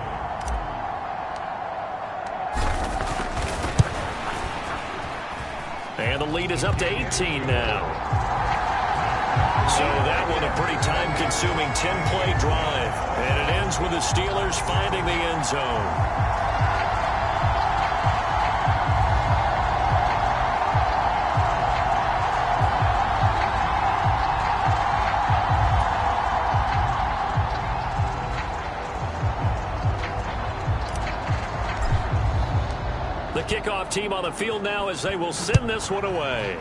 [SPEAKER 2] And the lead is up to 18 now. So that one a pretty time-consuming 10-play drive. And it ends with the Steelers finding the end zone. The kickoff team on the field now as they will send this one away.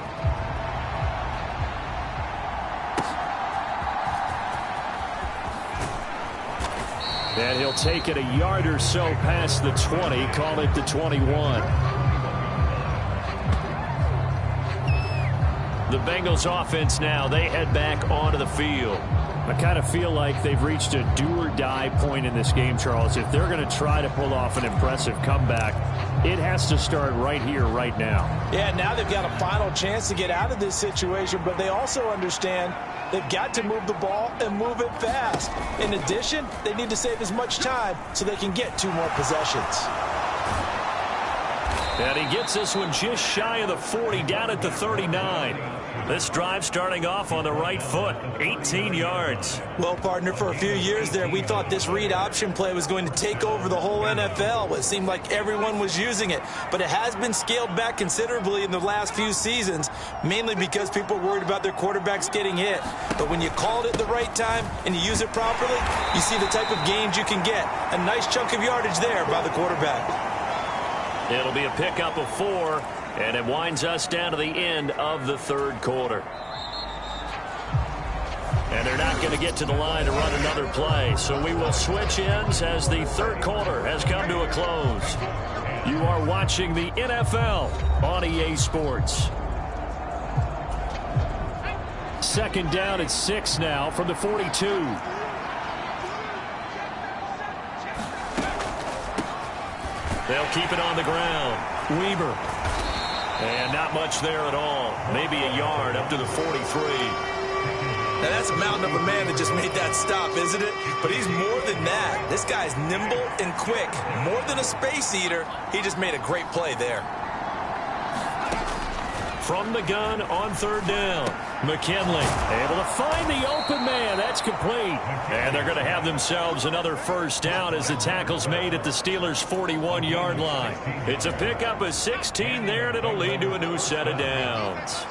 [SPEAKER 2] And he'll take it a yard or so past the 20, call it the 21. The Bengals offense now, they head back onto the field.
[SPEAKER 4] I kind of feel like they've reached a do-or-die point in this game, Charles. If they're going to try to pull off an impressive comeback, it has to start right here, right now.
[SPEAKER 3] Yeah, now they've got a final chance to get out of this situation, but they also understand they've got to move the ball and move it fast. In addition, they need to save as much time so they can get 2 more possessions.
[SPEAKER 2] And he gets this one just shy of the 40, down at the 39. This drive starting off on the right foot, 18 yards.
[SPEAKER 3] Well, partner, for a few years there, we thought this read option play was going to take over the whole NFL. It seemed like everyone was using it, but it has been scaled back considerably in the last few seasons, mainly because people are worried about their quarterbacks getting hit. But when you call it at the right time and you use it properly, you see the type of gains you can get. A nice chunk of yardage there by the quarterback.
[SPEAKER 2] It'll be a pickup of 4, and it winds us down to the end of the 3rd quarter. And they're not going to get to the line to run another play, so we will switch ends as the 3rd quarter has come to a close. You are watching the NFL on EA Sports. 2nd down at 6 now from the 42. They'll keep it on the ground. Weber. And not much there at all. Maybe a yard up to the 43.
[SPEAKER 3] Now, that's a mountain of a man that just made that stop, isn't it? But he's more than that. This guy's nimble and quick. More than a space eater, he just made a great play there.
[SPEAKER 2] From the gun on 3rd down. McKinley able to find the open man. That's complete. And they're going to have themselves another 1st down as the tackle's made at the Steelers' 41-yard line. It's a pickup of 16 there, and it'll lead to a new set of downs.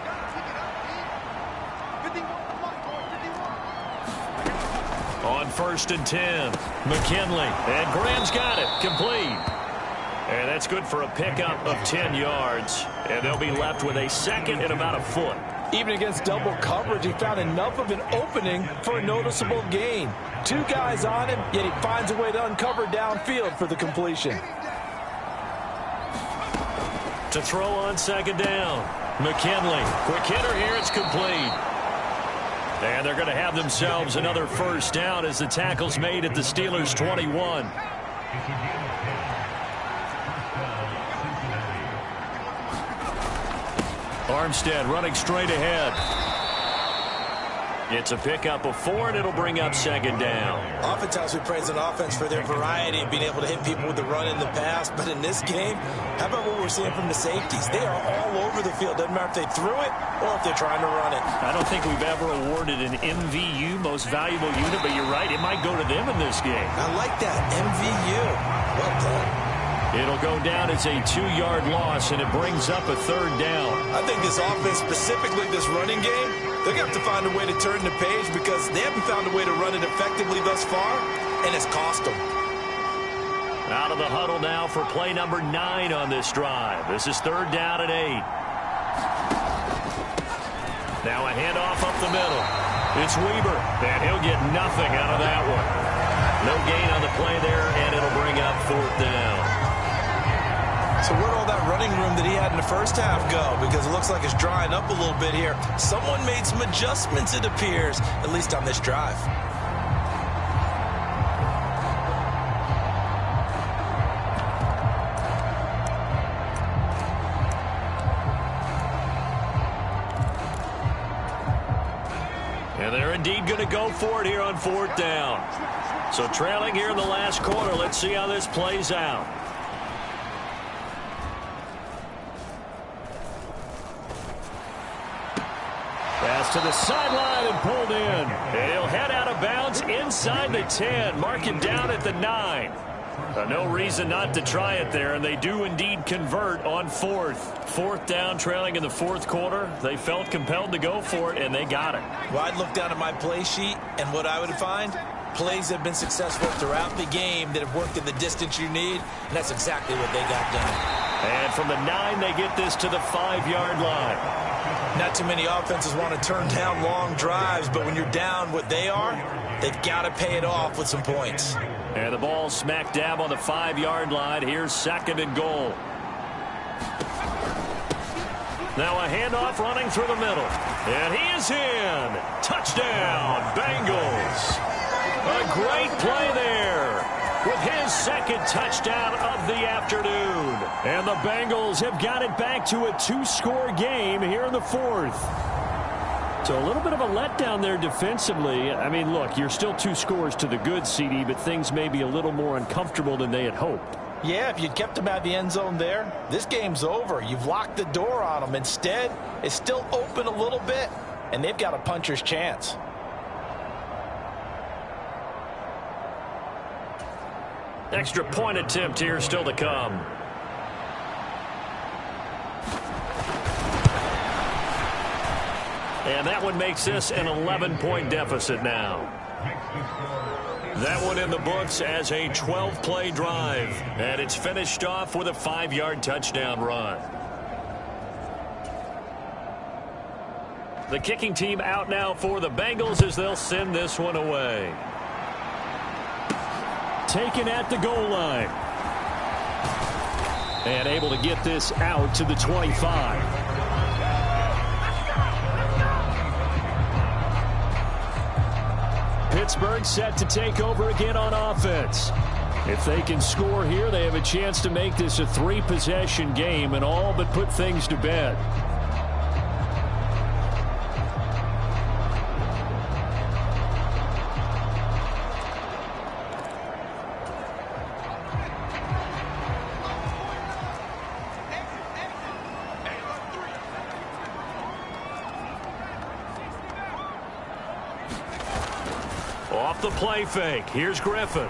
[SPEAKER 2] On 1st and 10, McKinley. And Graham's got it. Complete. And that's good for a pickup of 10 yards. And they'll be left with a 2nd and about a foot.
[SPEAKER 3] Even against double coverage, he found enough of an opening for a noticeable gain. 2 guys on him, yet he finds a way to uncover downfield for the completion.
[SPEAKER 2] To throw on 2nd down. McKinley. Quick hitter here. It's complete. And they're going to have themselves another 1st down as the tackle's made at the Steelers' 21. Armstead running straight ahead. It's a pickup of 4, and it'll bring up 2nd down.
[SPEAKER 3] Oftentimes we praise an offense for their variety of being able to hit people with the run in the pass, but in this game, how about what we're seeing from the safeties? They are all over the field. Doesn't matter if they threw it or if they're trying to run it.
[SPEAKER 2] I don't think we've ever awarded an MVU, most valuable unit, but you're right, it might go to them in this game.
[SPEAKER 3] I like that, MVU. Well done.
[SPEAKER 2] It'll go down as a 2-yard loss, and it brings up a 3rd down.
[SPEAKER 3] I think this offense, specifically this running game, they're going to have to find a way to turn the page because they haven't found a way to run it effectively thus far, and it's cost them.
[SPEAKER 2] Out of the huddle now for play number 9 on this drive. This is 3rd down and 8. Now a handoff up the middle. It's Weber, and he'll get nothing out of that one. No gain on the play there, and it'll bring up 4th down.
[SPEAKER 3] So where'd all that running room that he had in the first half go? Because it looks like it's drying up a little bit here. Someone made some adjustments, it appears, at least on this drive.
[SPEAKER 2] And they're indeed going to go for it here on 4th down. So trailing here in the last quarter, let's see how this plays out. Pass to the sideline and pulled in. And he'll head out of bounds inside the 10. Mark him down at the 9. No reason not to try it there, and they do indeed convert on 4th. 4th down, trailing in the 4th quarter. They felt compelled to go for it, and they got it.
[SPEAKER 3] Well, I'd look down at my play sheet, and what I would find, plays have been successful throughout the game that have worked in the distance you need, and that's exactly what they got done.
[SPEAKER 2] And from the 9, they get this to the 5-yard line.
[SPEAKER 3] Not too many offenses want to turn down long drives, but when you're down what they are, they've got to pay it off with some points.
[SPEAKER 2] And the ball smack dab on the 5-yard line. Here's 2nd and goal. Now a handoff running through the middle. And he is in. Touchdown, Bengals. A great play there with his second touchdown of the afternoon. And the Bengals have got it back to a 2-score game here in the fourth. So a little bit of a letdown there defensively. I mean, look, you're still 2 scores to the good, CD, but things may be a little more uncomfortable than they had hoped.
[SPEAKER 3] Yeah, if you'd kept them out of the end zone there, this game's over. You've locked the door on them. Instead, it's still open a little bit, and they've got a puncher's chance.
[SPEAKER 2] Extra point attempt here still to come. And that one makes this an 11-point deficit now. That one in the books as a 12-play drive. And it's finished off with a 5-yard touchdown run. The kicking team out now for the Bengals as they'll send this one away.
[SPEAKER 4] Taken at the goal line. And able to get this out to the 25. Pittsburgh set to take over again on offense. If they can score here, they have a chance to make this a 3-possession game and all but put things to bed.
[SPEAKER 2] Off the play fake. Here's Griffin.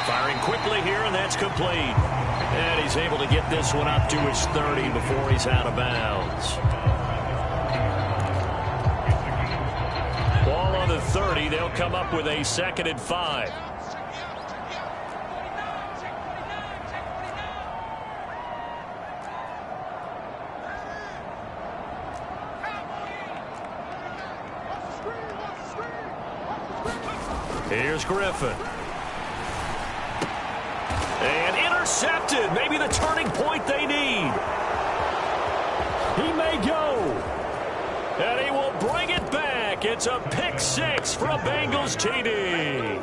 [SPEAKER 2] Firing quickly here, and that's complete. And he's able to get this one up to his 30 before he's out of bounds. Ball on the 30. They'll come up with a 2nd and 5. Here's Griffin. And intercepted. Maybe the turning point they need. He may go. And he will bring it back. It's a pick 6 for a Bengals TD.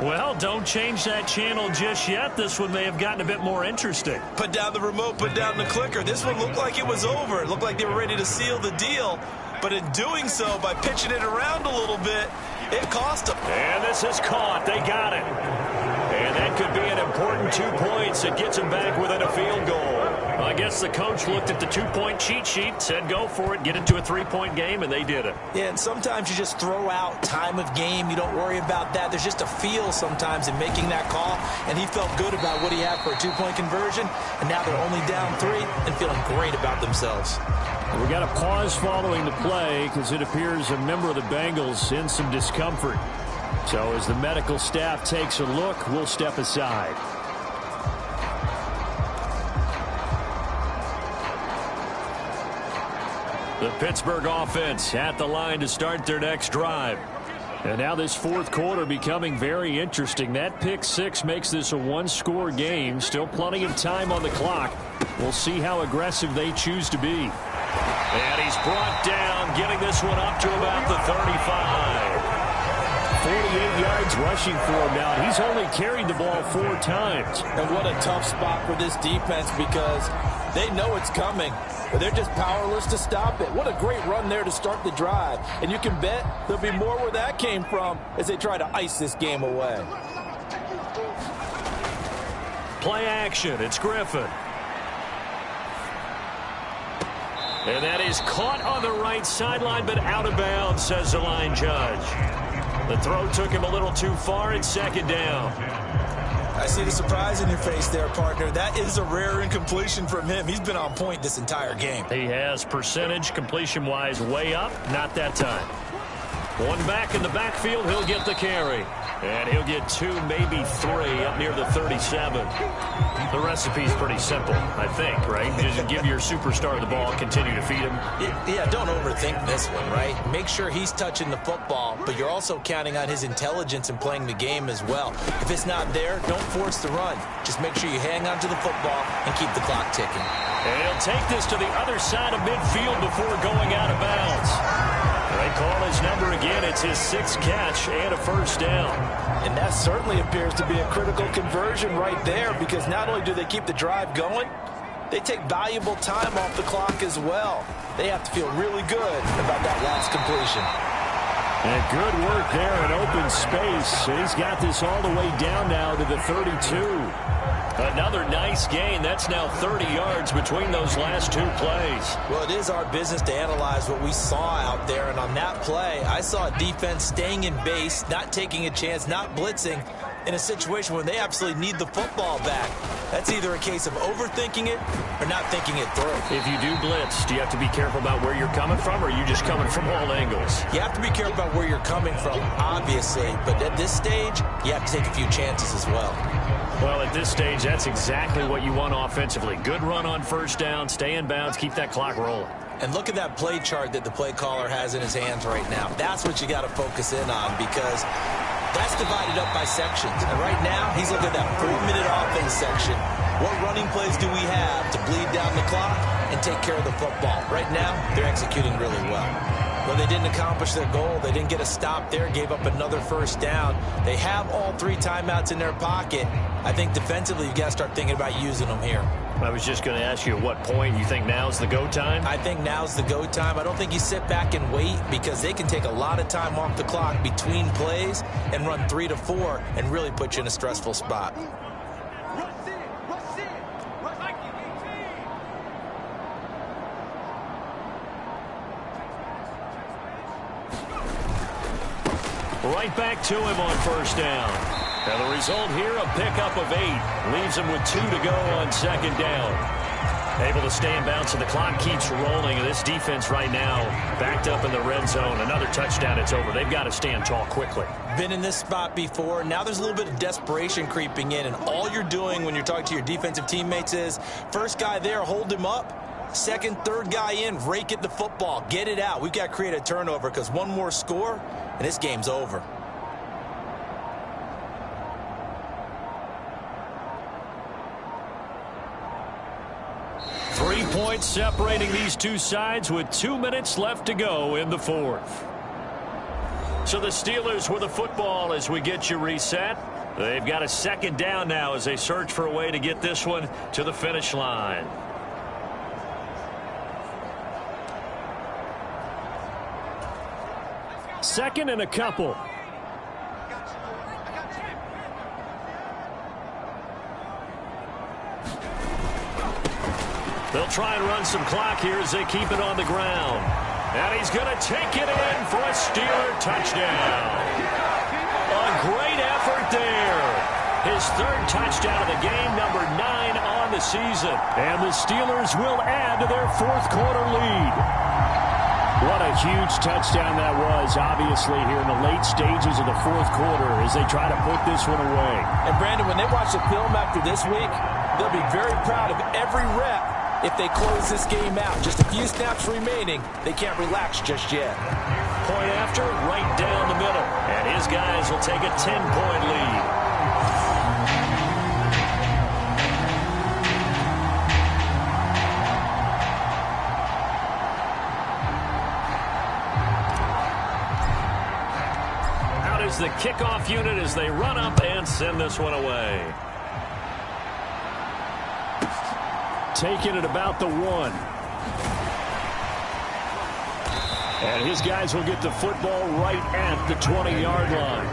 [SPEAKER 2] Well, don't change that channel just yet. This one may have gotten a bit more interesting.
[SPEAKER 3] Put down the remote, put down the clicker. This one looked like it was over. It looked like they were ready to seal the deal. But in doing so, by pitching it around a little bit, it cost them.
[SPEAKER 2] And this is caught. They got it. And that could be an important 2 points. It gets them back within a field goal. I guess the coach looked at the 2-point cheat sheet, said go for it, get it to a 3-point game, and they did it.
[SPEAKER 3] Yeah, and sometimes you just throw out time of game. You don't worry about that. There's just a feel sometimes in making that call, and he felt good about what he had for a 2-point conversion, and now they're only down 3 and feeling great about themselves.
[SPEAKER 4] We got a pause following the play because it appears a member of the Bengals in some discomfort. So as the medical staff takes a look, we'll step aside.
[SPEAKER 2] The Pittsburgh offense at the line to start their next drive.
[SPEAKER 4] And now this fourth quarter becoming very interesting. That pick 6 makes this a 1-score game. Still plenty of time on the clock. We'll see how aggressive they choose to be.
[SPEAKER 2] And he's brought down, getting this one up to about the 35.
[SPEAKER 4] 48 yards rushing for him now. He's only carried the ball 4 times.
[SPEAKER 3] And what a tough spot for this defense because they know it's coming, but they're just powerless to stop it. What a great run there to start the drive. And you can bet there'll be more where that came from as they try to ice this game away.
[SPEAKER 2] Play action. It's Griffin. And that is caught on the right sideline, but out of bounds, says the line judge. The throw took him a little too far. It's 2nd down.
[SPEAKER 3] I see the surprise in your face there, partner. That is a rare incompletion from him. He's been on point this entire game.
[SPEAKER 2] He has percentage completion-wise way up. Not that time. One back in the backfield. He'll get the carry. And he'll get 2, maybe 3 up near the 37. The recipe's pretty simple, I think, right? Just give your superstar the ball, continue to feed him.
[SPEAKER 3] Yeah, don't overthink this one, right? Make sure he's touching the football, but you're also counting on his intelligence in playing the game as well. If it's not there, don't force the run. Just make sure you hang on to the football and keep the clock ticking.
[SPEAKER 2] And he'll take this to the other side of midfield before going out of bounds. They call his number again. It's his 6th catch and a first down.
[SPEAKER 3] And that certainly appears to be a critical conversion right there, because not only do they keep the drive going, they take valuable time off the clock as well. They have to feel really good about that last completion.
[SPEAKER 4] And good work there in open space. He's got this all the way down now to the 32.
[SPEAKER 2] Another nice gain. That's now 30 yards between those last 2 plays.
[SPEAKER 3] Well, it is our business to analyze what we saw out there. And on that play, I saw a defense staying in base, not taking a chance, not blitzing in a situation where they absolutely need the football back. That's either a case of overthinking it or not thinking it through.
[SPEAKER 2] If you do blitz, do you have to be careful about where you're coming from, or are you just coming from all angles?
[SPEAKER 3] You have to be careful about where you're coming from, obviously. But at this stage, you have to take a few chances as well.
[SPEAKER 2] Well, at this stage, that's exactly what you want offensively. Good run on first down, stay in bounds, keep that clock rolling.
[SPEAKER 3] And look at that play chart that the play caller has in his hands right now. That's what you got to focus in on, because that's divided up by sections. And right now, he's looking at that 4-minute offense section. What running plays do we have to bleed down the clock and take care of the football? Right now, they're executing really well. Well, they didn't accomplish their goal. They didn't get a stop there, gave up another first down. They have all 3 timeouts in their pocket. I think defensively, you've got to start thinking about using them here.
[SPEAKER 2] I was just going to ask you at what point you think now's the go time?
[SPEAKER 3] I think now's the go time. I don't think you sit back and wait, because they can take a lot of time off the clock between plays and run 3 to 4 and really put you in a stressful spot.
[SPEAKER 2] Right back to him on first down. And the result here, a pickup of 8. Leaves him with 2 to go on second down. Able to stay in bounds, and the clock keeps rolling. And this defense right now backed up in the red zone. Another touchdown, it's over. They've got to stand tall quickly.
[SPEAKER 3] Been in this spot before. Now there's a little bit of desperation creeping in. And all you're doing when you're talking to your defensive teammates is, first guy there, hold him up. Second, third guy in, rake at the football. Get it out. We've got to create a turnover, because one more score, and this game's over.
[SPEAKER 2] Points separating these two sides with 2 minutes left to go in the 4th. So the Steelers with the football as we get you reset. They've got a second down now as they search for a way to get this one to the finish line.
[SPEAKER 4] Second and a couple.
[SPEAKER 2] They'll try and run some clock here as they keep it on the ground. And he's going to take it in for a Steeler touchdown. A great effort there. His 3rd touchdown of the game, number 9 on the season.
[SPEAKER 4] And the Steelers will add to their 4th quarter lead. What a huge touchdown that was, obviously, here in the late stages of the 4th quarter as they try to put this one away.
[SPEAKER 3] And, Brandon, when they watch the film after this week, they'll be very proud of every rep. If they close this game out, just a few snaps remaining, they can't relax just yet.
[SPEAKER 2] Point after, right down the middle. And his guys will take a 10-point lead. Out is the kickoff unit as they run up and send this one away.
[SPEAKER 4] Taking it about the 1. And his guys will get the football right at the 20-yard line.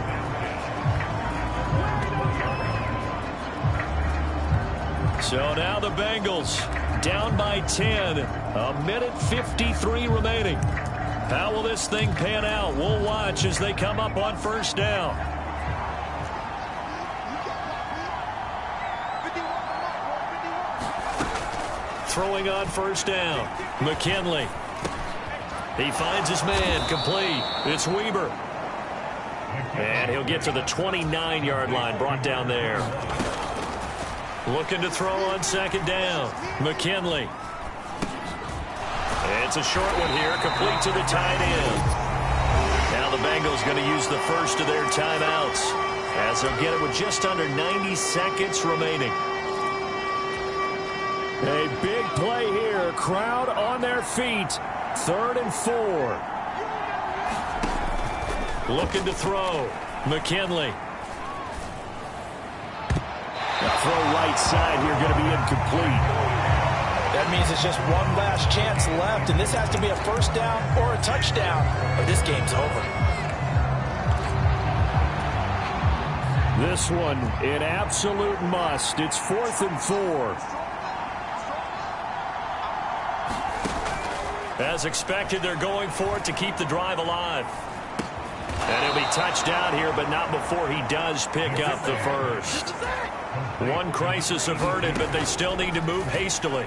[SPEAKER 4] So now the Bengals down by 10. A minute 53 remaining. How will this thing pan out? We'll watch as they come up on first down. Throwing on first down. McKinley. He finds his man, complete. It's Weber.
[SPEAKER 2] And he'll get to the 29-yard line, brought down there. Looking to throw on second down. McKinley. It's a short one here, complete to the tight end. Now the Bengals going to use the first of their timeouts, as they'll get it with just under 90 seconds remaining.
[SPEAKER 4] A big play here. Crowd on their feet. 3rd and 4.
[SPEAKER 2] Looking to throw. McKinley.
[SPEAKER 4] The throw right side here going to be incomplete.
[SPEAKER 3] That means it's just one last chance left, and this has to be a first down or a touchdown, or this game's over.
[SPEAKER 4] This one, an absolute must. It's 4th and 4.
[SPEAKER 2] As expected, they're going for it to keep the drive alive. And he'll be touched down here, but not before he does pick up the first. One crisis averted, but they still need to move hastily.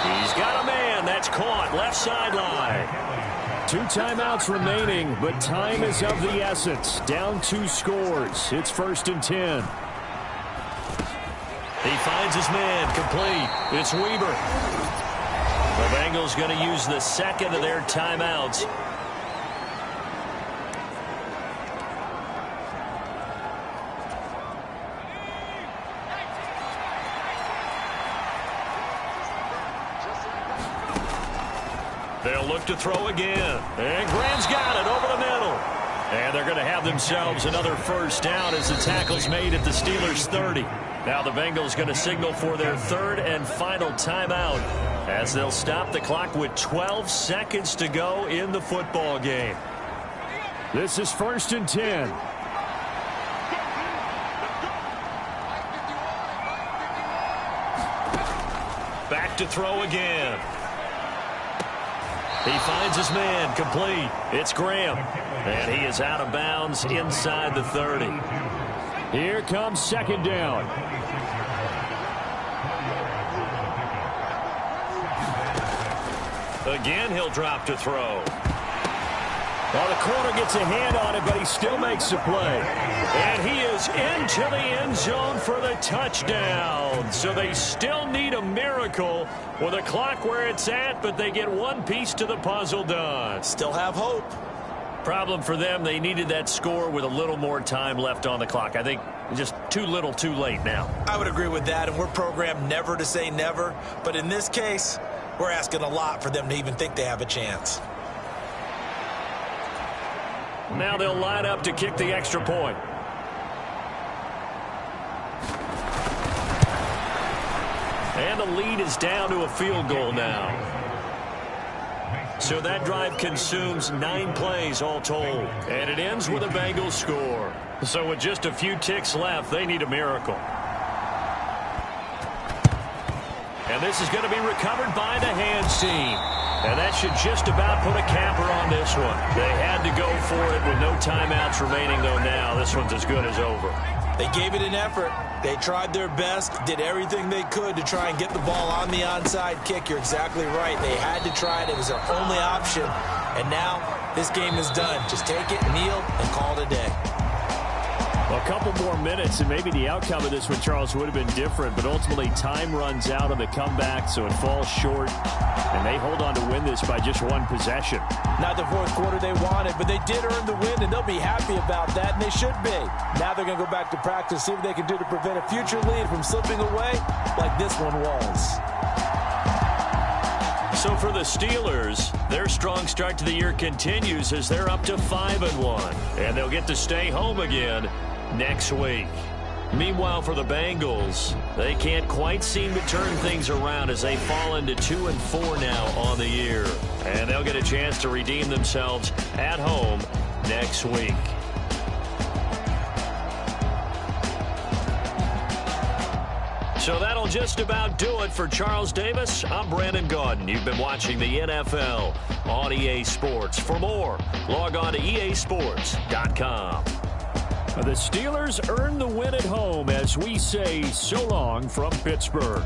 [SPEAKER 2] He's got a man. That's caught. Left sideline.
[SPEAKER 4] 2 timeouts remaining, but time is of the essence. Down 2 scores. It's 1st and 10.
[SPEAKER 2] He finds his man. Complete. It's Weaver. The Bengals going to use the second of their timeouts. They'll look to throw again. And Graham's got it over the middle. And they're going to have themselves another first down as the tackle's made at the Steelers' 30. Now the Bengals going to signal for their 3rd and final timeout, as they'll stop the clock with 12 seconds to go in the football game.
[SPEAKER 4] This is 1st and 10.
[SPEAKER 2] Back to throw again. He finds his man. Complete. It's Graham. And he is out of bounds inside the 30.
[SPEAKER 4] Here comes 2nd down.
[SPEAKER 2] Again, he'll drop to throw.
[SPEAKER 4] Well, the corner gets a hand on it, but he still makes the play.
[SPEAKER 2] And he is into the end zone for the touchdown. So they still need a miracle with the clock where it's at, but they get one piece to the puzzle done.
[SPEAKER 3] Still have hope.
[SPEAKER 2] Problem for them, they needed that score with a little more time left on the clock. I think just too little too late now.
[SPEAKER 3] I would agree with that, and we're programmed never to say never. But in this case, we're asking a lot for them to even think they have a chance.
[SPEAKER 2] Now they'll line up to kick the extra point. And the lead is down to a field goal now. So that drive consumes 9 plays all told. And it ends with a Bengals score. So with just a few ticks left, they need a miracle. And this is going to be recovered by the hands team. And that should just about put a capper on this one. They had to go for it with no timeouts remaining, though now. This one's as good as over.
[SPEAKER 3] They gave it an effort. They tried their best, did everything they could to try and get the ball on the onside kick. You're exactly right. They had to try it. It was their only option. And now this game is done. Just take it, kneel, and call it a day.
[SPEAKER 4] A couple more minutes, and maybe the outcome of this one, Charles, would have been different. But ultimately, time runs out on the comeback, so it falls short. And they hold on to win this by just 1 possession.
[SPEAKER 3] Not the fourth quarter they wanted, but they did earn the win, and they'll be happy about that, and they should be. Now they're going to go back to practice, see what they can do to prevent a future lead from slipping away like this one was.
[SPEAKER 2] So for the Steelers, their strong start to the year continues as they're up to 5-1. And they'll get to stay home again next week. Meanwhile, for the Bengals, they can't quite seem to turn things around as they fall into 2-4 now on the year. And they'll get a chance to redeem themselves at home next week. So that'll just about do it for Charles Davis. I'm Brandon Gaudin. You've been watching the NFL on EA Sports. For more, log on to easports.com.
[SPEAKER 4] The Steelers earn the win at home as we say so long from Pittsburgh.